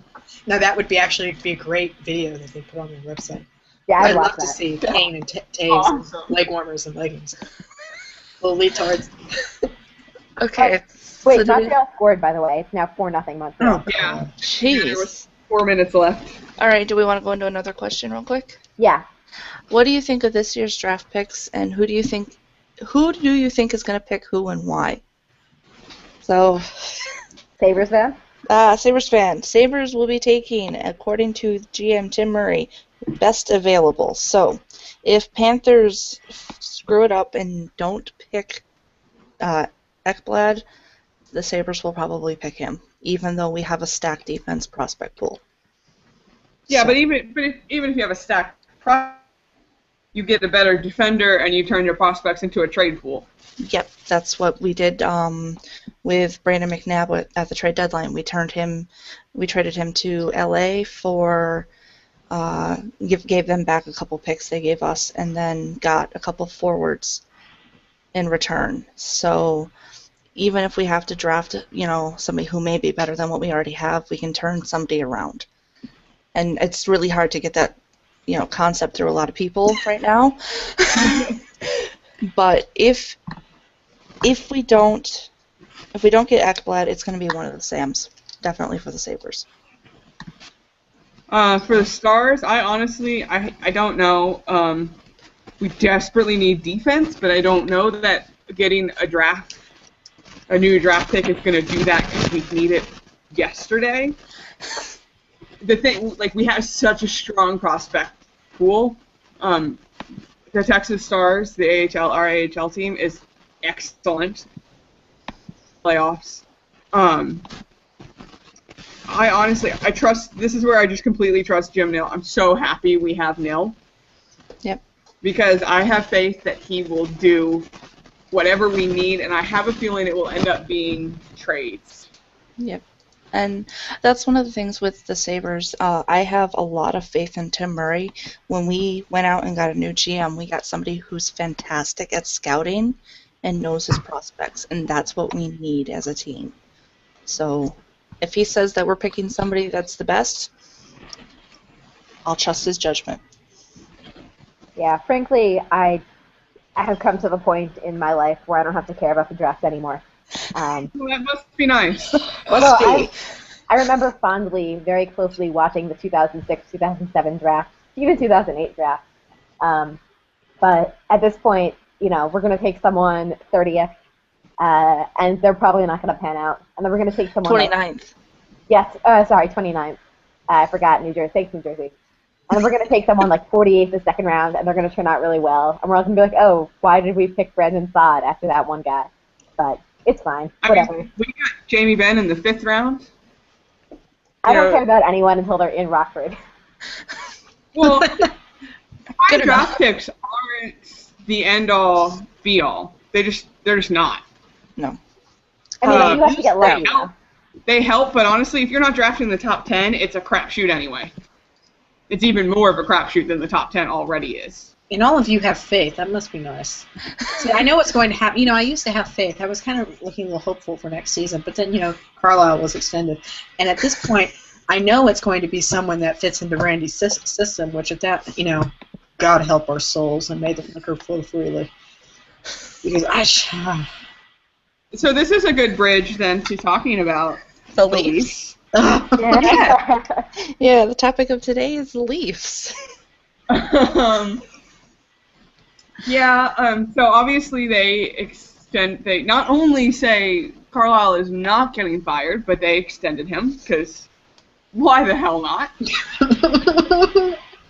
D: Now that would be a great video that they put on their website.
B: Yeah, I'd
D: I'd
B: watch
D: love to
B: that.
D: see Kane and Taves
C: Awesome.
D: and leg warmers and leggings. Little leotards.
A: Okay.
B: Wait,
A: so do we-
B: Montreal scored, by the way. It's now 4-0 Montreal.
C: Yeah. There
A: Jeez.
C: was 4 minutes left.
A: All right. Do we want to go into another question real quick?
B: Yeah.
A: What do you think of this year's draft picks, and who do you think is going to pick who and why? So,
B: Sabres fan?
A: Sabres fan. Sabres will be taking, according to GM Tim Murray, best available. So, if Panthers screw it up and don't pick Ekblad, the Sabres will probably pick him, even though we have a stacked defense prospect pool.
C: Yeah,
A: So-
C: but even if you have a stacked you get a better defender and you turn your prospects into a trade pool.
A: Yep, that's what we did with Brandon McNabb at the trade deadline. We traded him to LA for gave them back a couple picks they gave us, and then got a couple forwards in return. So even if we have to draft, somebody who may be better than what we already have, we can turn somebody around. And it's really hard to get that concept through a lot of people right now. But if we don't get Ekblad, it's going to be one of the Sams, definitely for the Sabres.
C: For the Stars, I honestly don't know. We desperately need defense, but I don't know that getting a draft a new draft pick is going to do that because we need it yesterday. The thing, like, we have such a strong prospect pool. The Texas Stars, the our AHL team, is excellent. Playoffs. I trust, this is where I just completely trust Jim Nill. I'm so happy we have Nill.
A: Yep.
C: Because I have faith that he will do whatever we need, and I have a feeling it will end up being trades.
A: Yep. And that's one of the things with the Sabres. I have a lot of faith in Tim Murray. When we went out and got a new GM, we got somebody who's fantastic at scouting and knows his prospects, and that's what we need as a team. So if he says that we're picking somebody that's the best, I'll trust his judgment.
B: Yeah, frankly, I have come to the point in my life where I don't have to care about the draft anymore.
C: Well, that must be nice.
B: I remember fondly, very closely watching the 2006, 2007 draft, even 2008 draft. But at this point, we're going to take someone 30th, and they're probably not going to pan out. And then we're going to take someone
A: 29th.
B: Yes, sorry, 29th. I forgot New Jersey. Thanks, New Jersey. And then we're going to take someone like 48th the second round, and they're going to turn out really well. And we're all going to be like, oh, why did we pick Brendan Saad after that one guy? But it's fine. Whatever.
C: We got Jamie Benn in the 5th round.
B: I don't care about anyone until they're in Rockford.
C: Well, high draft picks aren't the end-all, be-all. They're just not.
A: No.
B: I mean, you have to get lucky.
C: They help, but honestly, if you're not drafting in the top 10, it's a crapshoot anyway. It's even more of a crapshoot than the top 10 already is.
D: And all of you have faith. That must be nice. See, I know what's going to happen. I used to have faith. I was kind of looking a little hopeful for next season, but then, Carlisle was extended. And at this point, I know it's going to be someone that fits into Randy's system, which at that, God help our souls and may the liquor flow freely. Because
C: So this is a good bridge, then, to talking about
A: the Leafs. Yeah, the topic of today is the Leafs.
C: So obviously they not only say Carlisle is not getting fired, but they extended him, because why the hell not?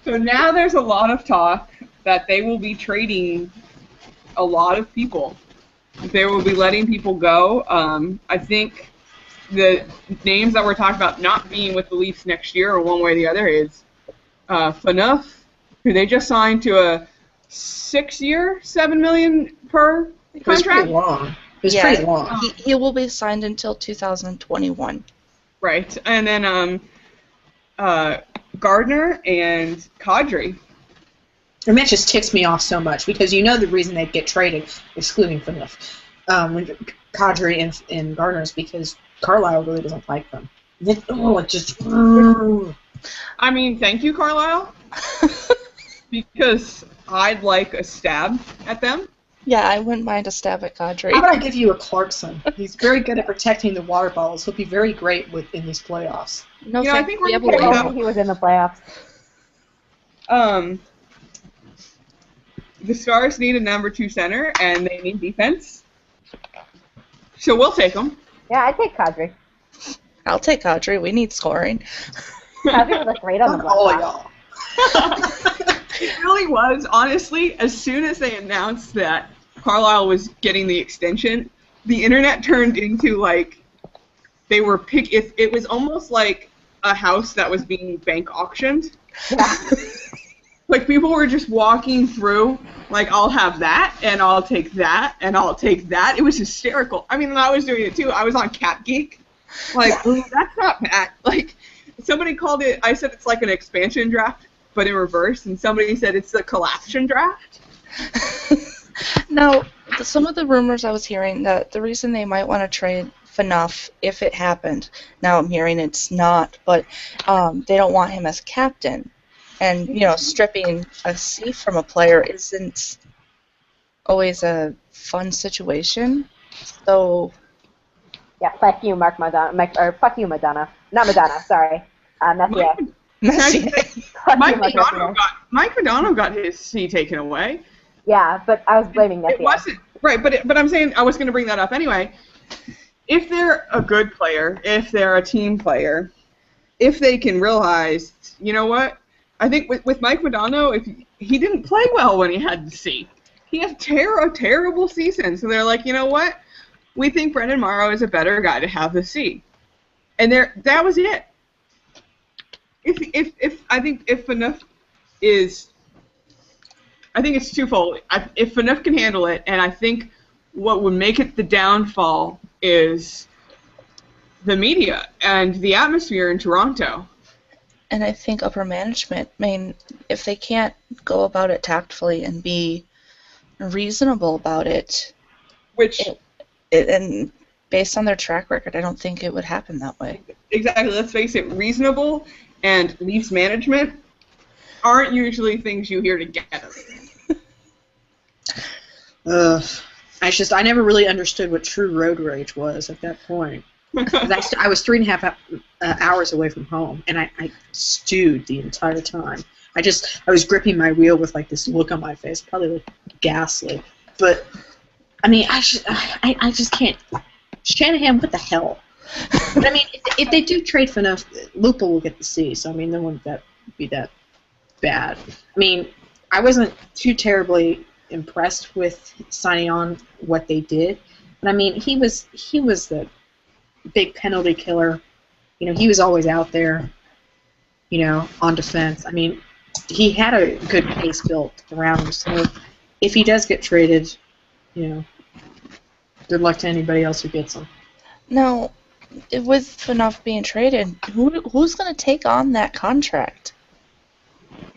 C: So now there's a lot of talk that they will be trading a lot of people. They will be letting people go. I think the names that we're talking about not being with the Leafs next year, or one way or the other, is Phaneuf, who they just signed to a 6-year, $7 million per contract.
D: It was pretty long. Pretty long.
A: He will be signed until 2021.
C: Right, and then Gardner and Kadri.
D: And that just ticks me off so much, because the reason they'd get traded, excluding Phaneuf, Kadri and Gardner, is because Carlisle really doesn't like them.
C: I mean, thank you, Carlisle, because I'd like a stab at them.
A: Yeah, I wouldn't mind a stab at Kadri.
D: How about I give you a Clarkson? He's very good at protecting the water bottles. He'll be very great in these playoffs.
A: No,
C: I think we're
B: He was in the playoffs.
C: The Stars need a number 2 center, and they need defense. So we'll take them.
B: Yeah, I'd take Kadri.
A: I'll take Kadri. We need scoring.
B: Kadri would look great on the block.
D: All y'all.
C: It really was, honestly. As soon as they announced that Carlisle was getting the extension, the internet turned into they were it was almost like a house that was being bank auctioned.
B: Yeah.
C: People were just walking through, I'll have that, and I'll take that, and I'll take that. It was hysterical. I mean, and I was doing it too. I was on Cat Geek. That's not bad. Somebody called it, I said it's like an expansion draft, but in reverse, and somebody said it's the collapsion draft.
A: Now, some of the rumors I was hearing, that the reason they might want to trade Phaneuf, if it happened, now I'm hearing it's not, but they don't want him as captain. And, stripping a C from a player isn't always a fun situation. So...
B: Yeah, fuck you, Mark Madonna. Or fuck you, Madonna. Not Madonna, sorry. Messier.
C: Mike Modano got his C taken away.
B: Yeah, but I was blaming Messier.
C: It wasn't. Right, but I'm saying, I was going to bring that up anyway. if they're a good player, if they're a team player, if they can realize, you know what? I think with Mike Modano, if he didn't play well when he had the C. He had a terrible season. So they're like, you know what? We think Brendan Morrow is a better guy to have the C. And that was it. I think Phaneuf is, I think it's twofold. If Phaneuf can handle it, and I think what would make it the downfall is the media and the atmosphere in Toronto.
A: And I think upper management, I mean, if they can't go about it tactfully and be reasonable about it, and based on their track record, I don't think it would happen that way.
C: Exactly. Let's face it, reasonable and Leafs management aren't usually things you hear together.
D: I never really understood what true road rage was at that point. I was 3.5 hours away from home, and I stewed the entire time. I was gripping my wheel with like this look on my face, probably like ghastly. But I mean, I just can't. Shanahan, what the hell? But I mean, if they do trade for enough, Lupa will get the C. So I mean, then wouldn't that be that bad? I mean, I wasn't too terribly impressed with signing on what they did, but I mean, he was the big penalty killer. You know, he was always out there, you know, on defense. I mean, he had a good pace built around him. So if he does get traded, you know, good luck to anybody else who gets him.
A: Now, with Phaneuf being traded, who's going to take on that contract?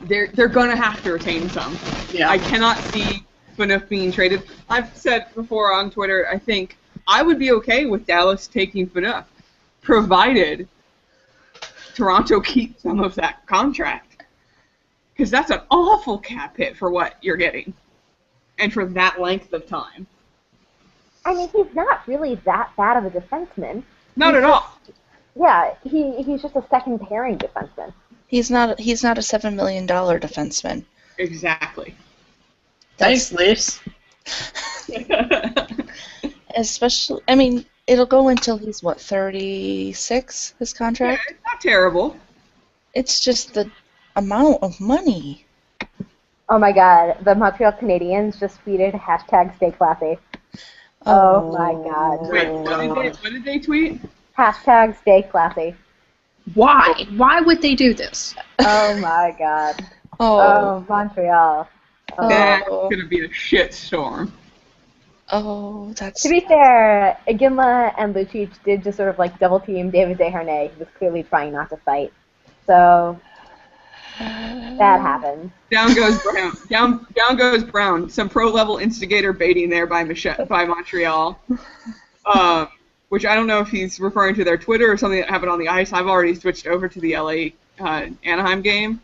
C: They're going to have to retain some.
D: Yeah.
C: I cannot see Phaneuf being traded. I've said before on Twitter, I think I would be okay with Dallas taking Phaneuf, provided Toronto keeps some of that contract. Because that's an awful cap hit for what you're getting. And for that length of time.
B: I mean, he's not really that bad of a defenseman.
C: Not at all.
B: Yeah, he's just a second pairing defenseman.
A: He's not a $7 million defenseman.
C: Exactly.
D: Thanks, Leafs.
A: Especially, I mean, it'll go until he's, 36, his contract?
C: Yeah, it's not terrible.
A: It's just the amount of money.
B: Oh my god, the Montreal Canadiens just tweeted #Stay Classy. Oh my god.
C: Wait, what did they tweet?
B: #Stay Classy.
D: Why? Why would they do this?
B: Oh my god.
A: Oh,
B: Montreal. Oh.
C: That's going to be a shitstorm.
A: Oh, that's...
B: To be fair, Iginla and Lucic did just sort of like double team David Desharnais, who was clearly trying not to fight. So that happened.
C: Down goes Brown. Down goes Brown. Some pro-level instigator baiting there by Montreal. Which I don't know if he's referring to their Twitter or something that happened on the ice. I've already switched over to the LA Anaheim game.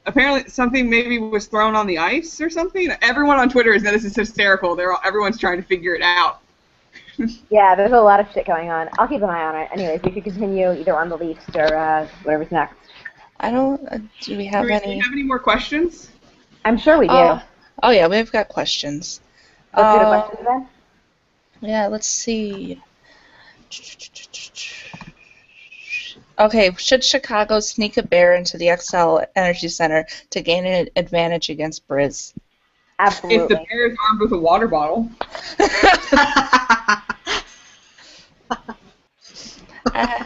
C: Apparently something maybe was thrown on the ice or something. Everyone on Twitter is that this is hysterical. Everyone's trying to figure it out.
B: Yeah, there's a lot of shit going on. I'll keep an eye on it. Anyways, we should continue either on the Leafs or whatever's next.
A: I don't... do we have any...
C: Do we have any more questions?
B: I'm sure we do.
A: Oh yeah, we've got questions.
B: Let's do the questions then.
A: Yeah, let's see. Okay, should Chicago sneak a bear into the XL Energy Center to gain an advantage against Briz?
B: Absolutely.
C: If the bear is armed with a water bottle.
A: I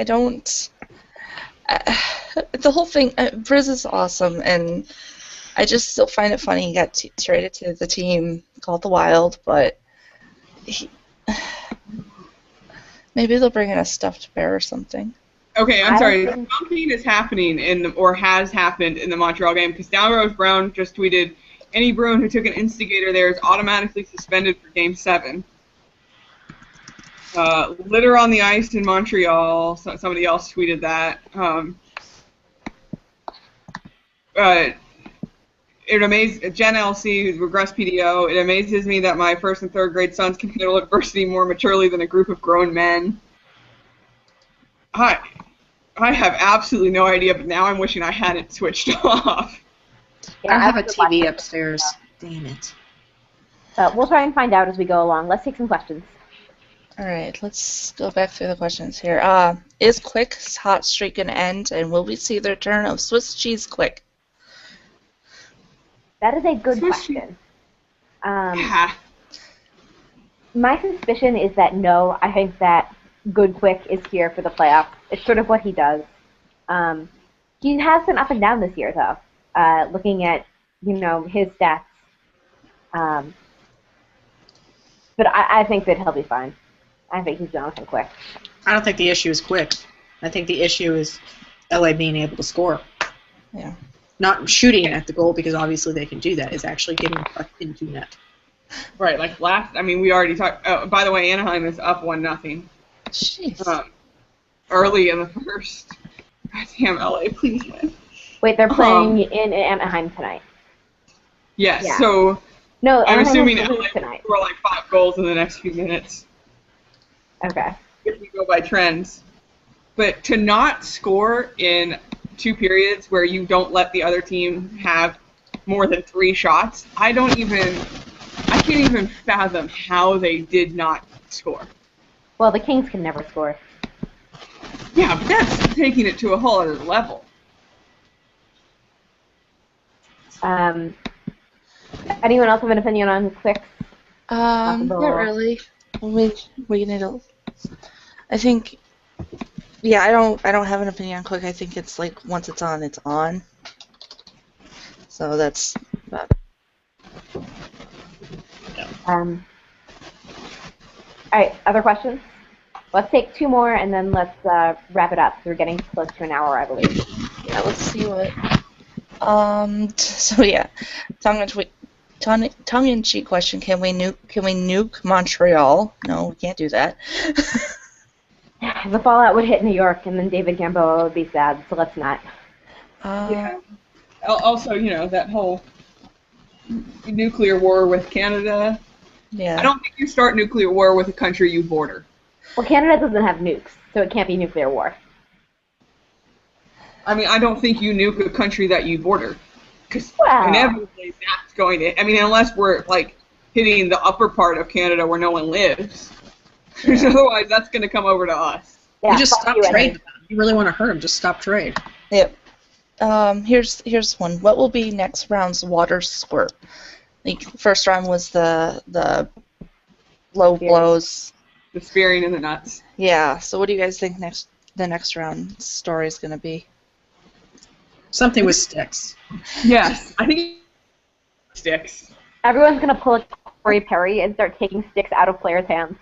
A: don't... the whole thing, Briz is awesome, and I just still find it funny he got traded to the team called the Wild, but maybe they'll bring in a stuffed bear or something.
C: Okay, I'm sorry. Something is happening or has happened in the Montreal game because Down Rose Brown just tweeted, any Bruin who took an instigator there is automatically suspended for Game 7. Litter on the ice in Montreal. Somebody else tweeted that. It amazes Jen LC, who's regressed PDO. It amazes me that my first and third grade sons can handle adversity more maturely than a group of grown men. I have absolutely no idea, but now I'm wishing I hadn't switched off.
B: Yeah,
D: I don't have a
B: was
D: TV
B: watching.
D: upstairs. Damn it.
B: We'll try and find out as we go along. Let's take some questions.
A: All right, let's go back through the questions here. Is Quick's hot streak going to end, and will we see the return of Swiss cheese Quick?
B: That is a good
C: Swiss cheese.
B: question.
C: Yeah.
B: My suspicion is that no, I think that Good Quick is here for the playoffs. It's sort of what he does. He has been up and down this year, though. Looking at, his stats. But I think that he'll be fine. I think he's Jonathan Quick.
D: I don't think the issue is Quick. I think the issue is LA being able to score.
A: Yeah.
D: Not shooting at the goal, because obviously they can do that. It's actually getting into net.
C: Right, like we already talked. By the way, Anaheim is up 1-0.
A: Jeez.
C: Early in the first. Goddamn, LA, please win.
B: Wait, they're playing in Anaheim tonight.
C: Yes,
B: Yeah.
C: so
B: No,
C: I'm
B: Anaheim
C: assuming
B: has to
C: LA
B: lose
C: will
B: tonight.
C: score like 5 goals in the next few minutes.
B: Okay.
C: If we go by trends. But to not score in 2 periods where you don't let the other team have more than 3 shots, I can't even fathom how they did not score.
B: Well, the Kings can never score.
C: Yeah, but that's taking it to a whole other level.
B: Anyone else have an opinion on Quick?
A: Not really. We need to. I think. Yeah, I don't have an opinion on Quick. I think it's like once it's on, it's on. So that's about it.
B: All right, other questions? Let's take 2 more and then let's wrap it up. We're getting close to an hour, I believe.
A: Yeah, let's see what. So yeah, tongue-in-cheek question: Can we nuke Montreal? No, we can't do that.
B: The fallout would hit New York, and then David Gamboa would be sad. So let's not.
C: Yeah. Also, that whole nuclear war with Canada.
A: Yeah.
C: I don't think you start nuclear war with a country you border.
B: Well, Canada doesn't have nukes, so it can't be nuclear war.
C: I mean, I don't think you nuke a country that you border. Because inevitably that's going to... I mean, unless we're, hitting the upper part of Canada where no one lives. Because otherwise that's going to come over to us.
B: Yeah,
D: You just stop
B: you,
D: trade. If you really want to hurt them, just stop trade.
A: Yep. Here's one. What will be next round's water squirt? First round was the low blows.
C: The spearing in the nuts.
A: Yeah. So what do you guys think the next round story is going to be?
D: Something with sticks.
C: Yes, I think sticks.
B: Everyone's going to pull a Corey Perry and start taking sticks out of players' hands.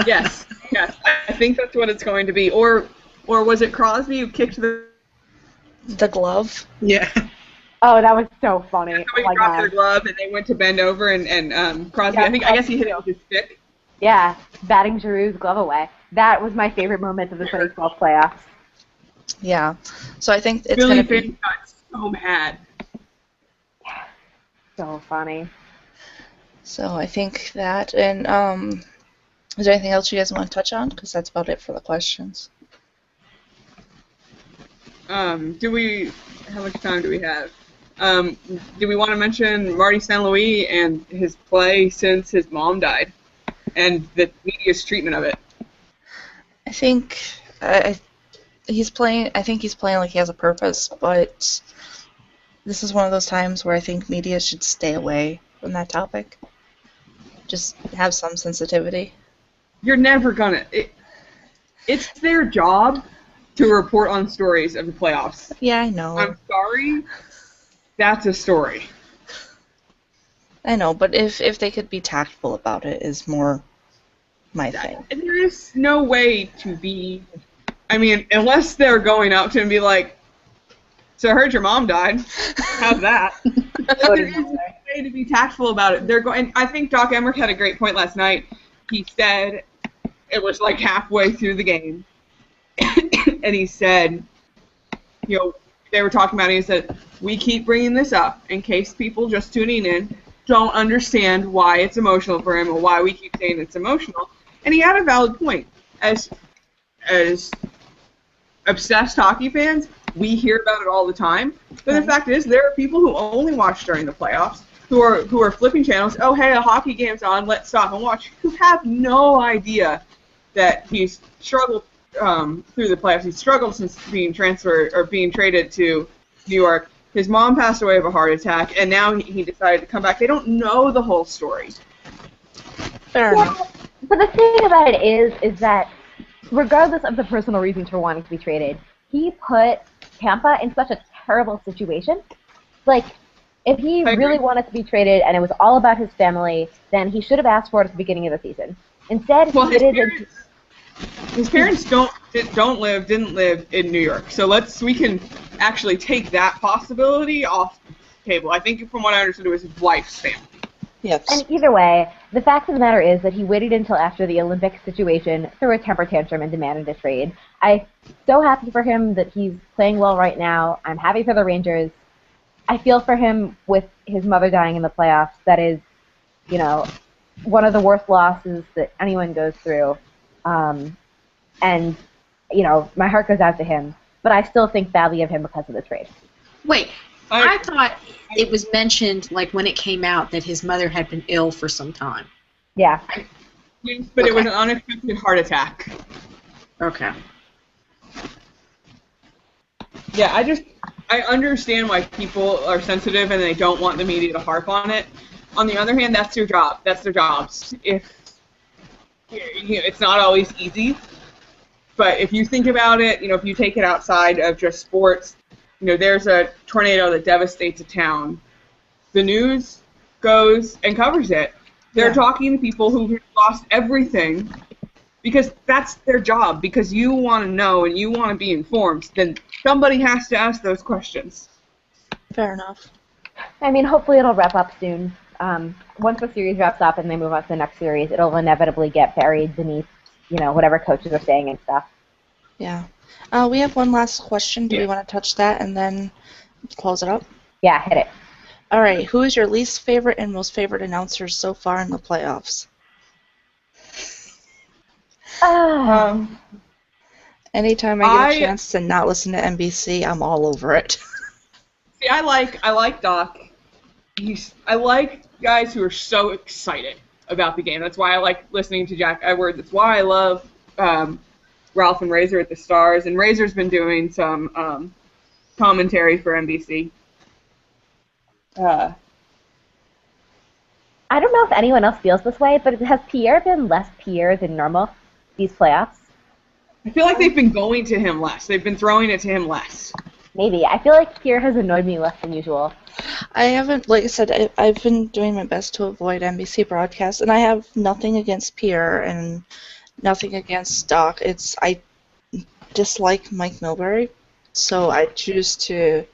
C: Yes. I think that's what it's going to be. Or was it Crosby who kicked the
A: glove?
D: Yeah.
B: Oh, that was so funny.
C: Somebody dropped their glove and they went to bend over and Crosby.
B: Yeah,
C: I guess he hit it with his stick.
B: Yeah, batting Giroux's glove away. That was my favorite moment of the 2012 playoffs.
A: Yeah. So I think it's
C: Billy
A: going to be.
C: Finn got so mad.
B: So funny.
A: So I think that, and is there anything else you guys want to touch on? Because that's about it for the questions.
C: How much time do we have? Do we want to mention Marty St. Louis and his play since his mom died, and the media's treatment of it?
A: I think he's playing. I think he's playing like he has a purpose, but this is one of those times where I think media should stay away from that topic. Just have some sensitivity.
C: You're never gonna. It's their job to report on stories of the playoffs.
A: Yeah, I know.
C: I'm sorry. That's a story.
A: I know, but if they could be tactful about it is more my thing.
C: There is no way to be... I mean, unless they're going up to him and be like, so I heard your mom died. How's that? There is no way to be tactful about it. They're going. I think Doc Emmerich had a great point last night. He said it was like halfway through the game, and he said, they were talking about it. He said, we keep bringing this up in case people just tuning in don't understand why it's emotional for him or why we keep saying it's emotional. And he had a valid point. As obsessed hockey fans, we hear about it all the time. But the fact is, there are people who only watch during the playoffs, who are flipping channels. Oh, hey, a hockey game's on. Let's stop and watch. Who have no idea that he's struggled through the playoffs. He's struggled since being transferred or being traded to New York. His mom passed away of a heart attack, and now he decided to come back. They don't know the whole story.
A: Fair enough.
B: But the thing about it is that regardless of the personal reasons for wanting to be traded, he put Tampa in such a terrible situation. Like, if he really wanted to be traded and it was all about his family, then he should have asked for it at the beginning of the season. Instead,
C: his parents didn't live in New York. So we can actually take that possibility off the table. I think from what I understood, it was his wife's family.
A: Yes.
B: And either way, the fact of the matter is that he waited until after the Olympic situation, threw a temper tantrum, and demanded a trade. I'm so happy for him that he's playing well right now. I'm happy for the Rangers. I feel for him with his mother dying in the playoffs. That is, one of the worst losses that anyone goes through. And, my heart goes out to him. But I still think badly of him because of the trade.
D: Wait, I thought it was mentioned, like, when it came out that his mother had been ill for some time.
B: Yeah.
C: But it was an unexpected heart attack.
D: Okay.
C: Yeah, I understand why people are sensitive and they don't want the media to harp on it. On the other hand, that's their job. That's their jobs. It's not always easy, but if you think about it, if you take it outside of just sports, there's a tornado that devastates a town. The news goes and covers it. They're talking to people who've lost everything because that's their job, because you want to know and you want to be informed. Then somebody has to ask those questions.
A: Fair enough.
B: I mean, hopefully it'll wrap up soon. Once the series wraps up and they move on to the next series, it'll inevitably get buried beneath, whatever coaches are saying and stuff.
A: Yeah. We have one last question. Do we want to touch that and then close it up?
B: Yeah, hit it.
A: All right. Who is your least favorite and most favorite announcer so far in the playoffs? Anytime I get a chance to not listen to NBC, I'm all over it.
C: See, I like Doc. I like guys who are so excited about the game. That's why I like listening to Jack Edwards. That's why I love Ralph and Razor at the Stars. And Razor's been doing some commentary for NBC.
B: I don't know if anyone else feels this way, but has Pierre been less Pierre than normal these playoffs?
C: I feel like they've been going to him less. They've been throwing it to him less.
B: Maybe. I feel like Pierre has annoyed me less than usual.
A: I haven't, like I said, I've been doing my best to avoid NBC broadcasts, and I have nothing against Pierre and nothing against Doc. I dislike Mike Milbury, so I choose to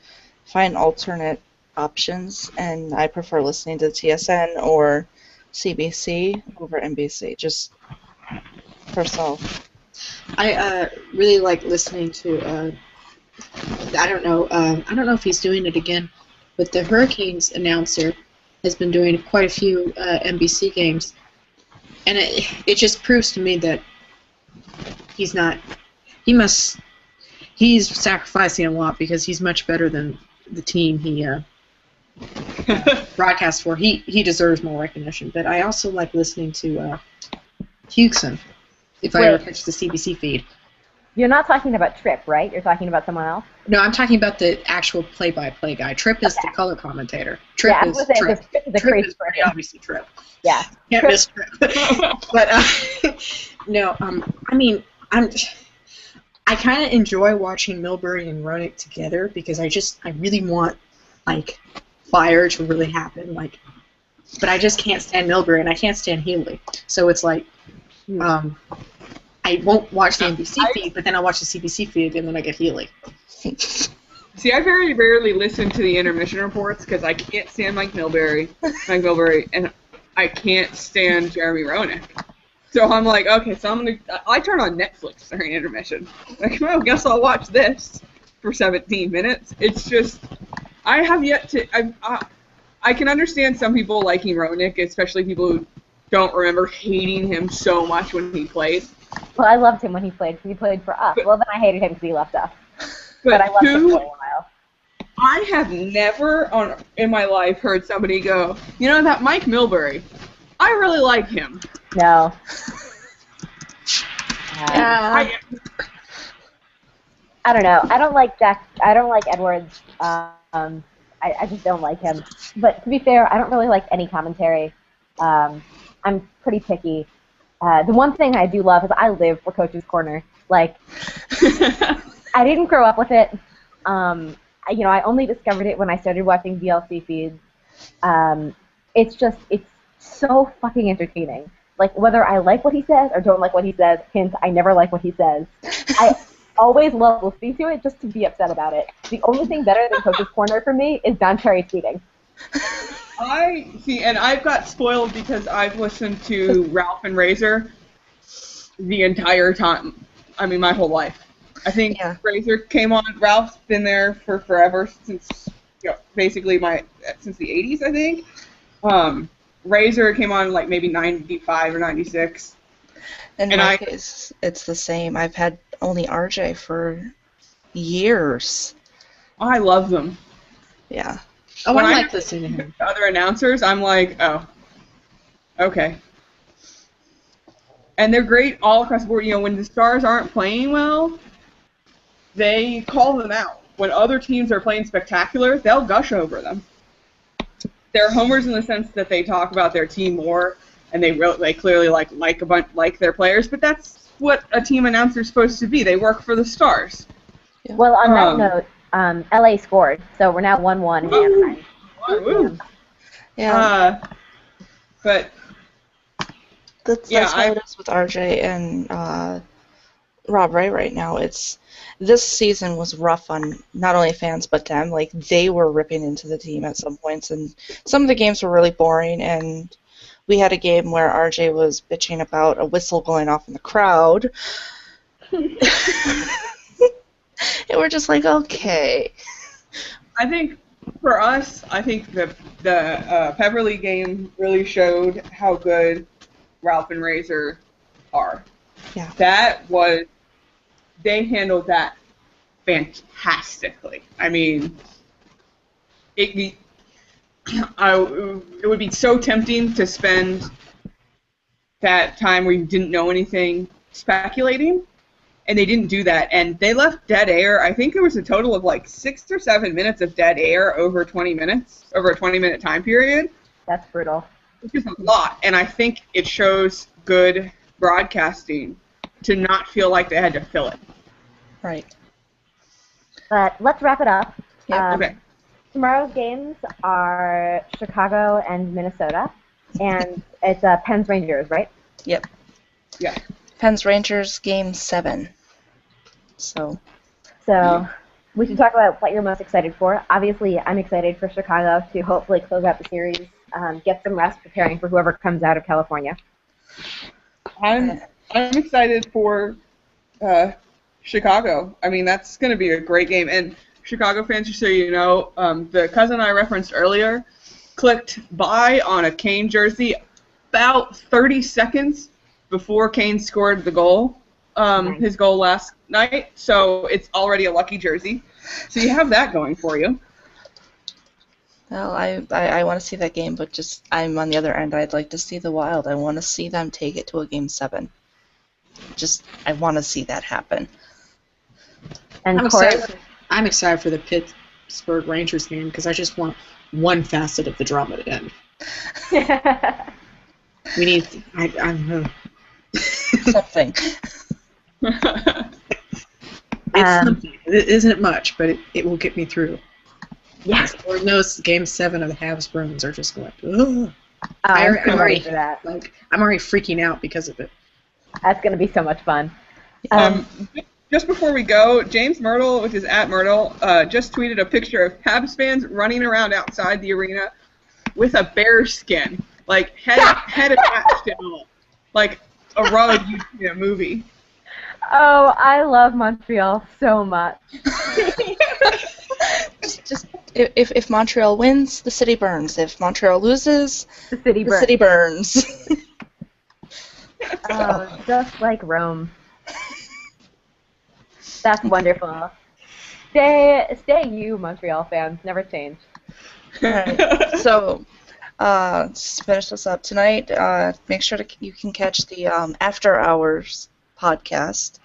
A: find alternate options, and I prefer listening to TSN or CBC over NBC, just personal.
D: I really like listening to, I don't know if he's doing it again, but the Hurricanes announcer has been doing quite a few NBC games, and it just proves to me that he's sacrificing a lot because he's much better than the team he broadcasts for. He deserves more recognition, but I also like listening to Puckin if I ever catch the CBC feed.
B: You're not talking about Tripp, right? You're talking about someone else?
D: No, I'm talking about the actual play-by-play guy. Tripp is the color commentator. Tripp is Tripp. Tripp is pretty obviously Tripp.
B: Yeah.
D: Can't miss Tripp. But no, I mean, I kind of enjoy watching Milbury and Roenick together because I really want fire to really happen. But I just can't stand Milbury and I can't stand Healy. So it's I won't watch the NBC feed, but then I'll watch the CBC feed, and then I get Healy.
C: See, I very rarely listen to the intermission reports because I can't stand Mike Milbury, and I can't stand Jeremy Roenick. So I'm like, okay, so I turn on Netflix during intermission. Well, guess I'll watch this for 17 minutes. It's just, I have yet to, I can understand some people liking Roenick, especially people who don't remember hating him so much when he played.
B: Well, I loved him when he played because he played for us. Well, then I hated him because he left us. but I
C: But
B: loved him for a
C: two,
B: while.
C: I have never in my life heard somebody go, you know, that Mike Milbury, I really like him.
B: No.
A: Yeah.
B: I don't know. I don't like Jack. I don't like Edwards. I just don't like him. But to be fair, I don't really like any commentary. I'm pretty picky. The one thing I do love is I live for Coach's Corner. Like, I didn't grow up with it. I only discovered it when I started watching DLC feeds. It's so fucking entertaining. Like, whether I like what he says or don't like what he says, hint, I never like what he says. I always love listening to it just to be upset about it. The only thing better than Coach's Corner for me is Don Cherry tweeting.
C: I see, and I've got spoiled because I've listened to Ralph and Razor the entire time. I mean, my whole life. I think Razor came on. Ralph's been there for forever since, basically since the 80s, I think. Razor came on like maybe 95 or 96.
A: In my case, it's the same. I've had only RJ for years.
C: I love them.
A: Yeah.
D: Oh,
C: When
D: I
C: I
D: like listening to him.
C: Other announcers, I'm like, oh, okay. And they're great all across the board. You know, when the Stars aren't playing well, they call them out. When other teams are playing spectacular, they'll gush over them. They're homers in the sense that they talk about their team more, and they clearly like their players. But that's what a team announcer is supposed to be. They work for the Stars.
B: Yeah. Well, on that note, LA scored, so we're now 1-1 in Anaheim.
C: Woo.
A: Yeah.
C: But
A: that's how it is with RJ and Rob Ray right now. This season was rough on not only fans but them. Like, they were ripping into the team at some points, and some of the games were really boring. And we had a game where RJ was bitching about a whistle going off in the crowd. And we're just like, okay.
C: I think for us, the Pepperly game really showed how good Ralph and Razor are.
A: Yeah.
C: They handled that fantastically. I mean, it would be so tempting to spend that time where you didn't know anything speculating, and they didn't do that. And they left dead air. I think there was a total of like 6 or 7 minutes of dead air over 20 minutes, over a 20-minute time period.
B: That's brutal.
C: Which is a lot, and I think it shows good broadcasting to not feel like they had to fill it.
A: Right.
B: But let's wrap it up.
A: Yep.
C: Okay.
B: Tomorrow's games are Chicago and Minnesota, and it's Pens Rangers, right?
A: Yep.
C: Yeah.
A: Pens Rangers game 7. So
B: we should talk about what you're most excited for. Obviously, I'm excited for Chicago to hopefully close out the series, get some rest preparing for whoever comes out of California.
C: I'm excited for Chicago. I mean, that's going to be a great game. And Chicago fans, just so you know, the cousin I referenced earlier clicked buy on a Kane jersey about 30 seconds before Kane scored the goal, his goal last night. So it's already a lucky jersey. So you have that going for you.
A: Well, I want to see that game, but just I'm on the other end. I'd like to see the Wild. I want to see them take it to a game 7. I want to see that happen.
B: And
D: I'm excited for the Pittsburgh Rangers game because I just want one facet of the drama to end. We need. I don't know.
A: Something.
D: It's something. It isn't much, but it will get me through.
B: Yes.
D: Lord knows Game 7 of the Habs Bruins are just going. Ugh.
B: I'm ready for that.
D: I'm already freaking out because of it.
B: That's going to be so much fun.
C: Just before we go, James Myrtle, which is at Myrtle, just tweeted a picture of Habs fans running around outside the arena with a bear skin, like head attached to it, like a rug you'd see in a movie.
B: Oh, I love Montreal so much.
A: just if Montreal wins, the city burns. If Montreal loses,
B: the city
A: burns.
B: Oh, just like Rome. That's wonderful. Stay you, Montreal fans. Never change.
A: Alright, so just to finish this up tonight, make sure you can catch the After Hours podcast.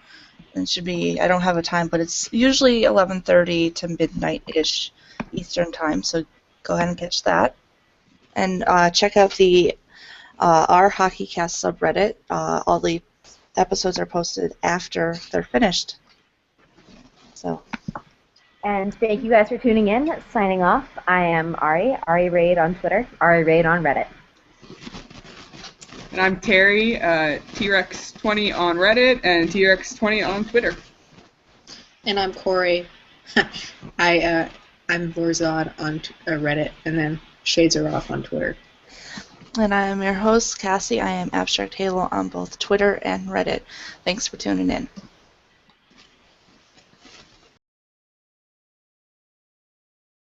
A: It should be, I don't have a time, but it's usually 11:30 to midnight-ish Eastern time, so go ahead and catch that. And check out the our HockeyCast subreddit. All the episodes are posted after they're finished. So.
B: And thank you guys for tuning in. Signing off, I am Ari Raid on Twitter, Ari Raid on Reddit.
C: And I'm Terry, T-Rex20 on Reddit, and T-Rex20 on Twitter.
D: And I'm Corey. I'm Vorzod on Reddit, and then Shades Are Off on Twitter.
A: And I am your host, Cassie. I am Abstract Halo on both Twitter and Reddit. Thanks for tuning in.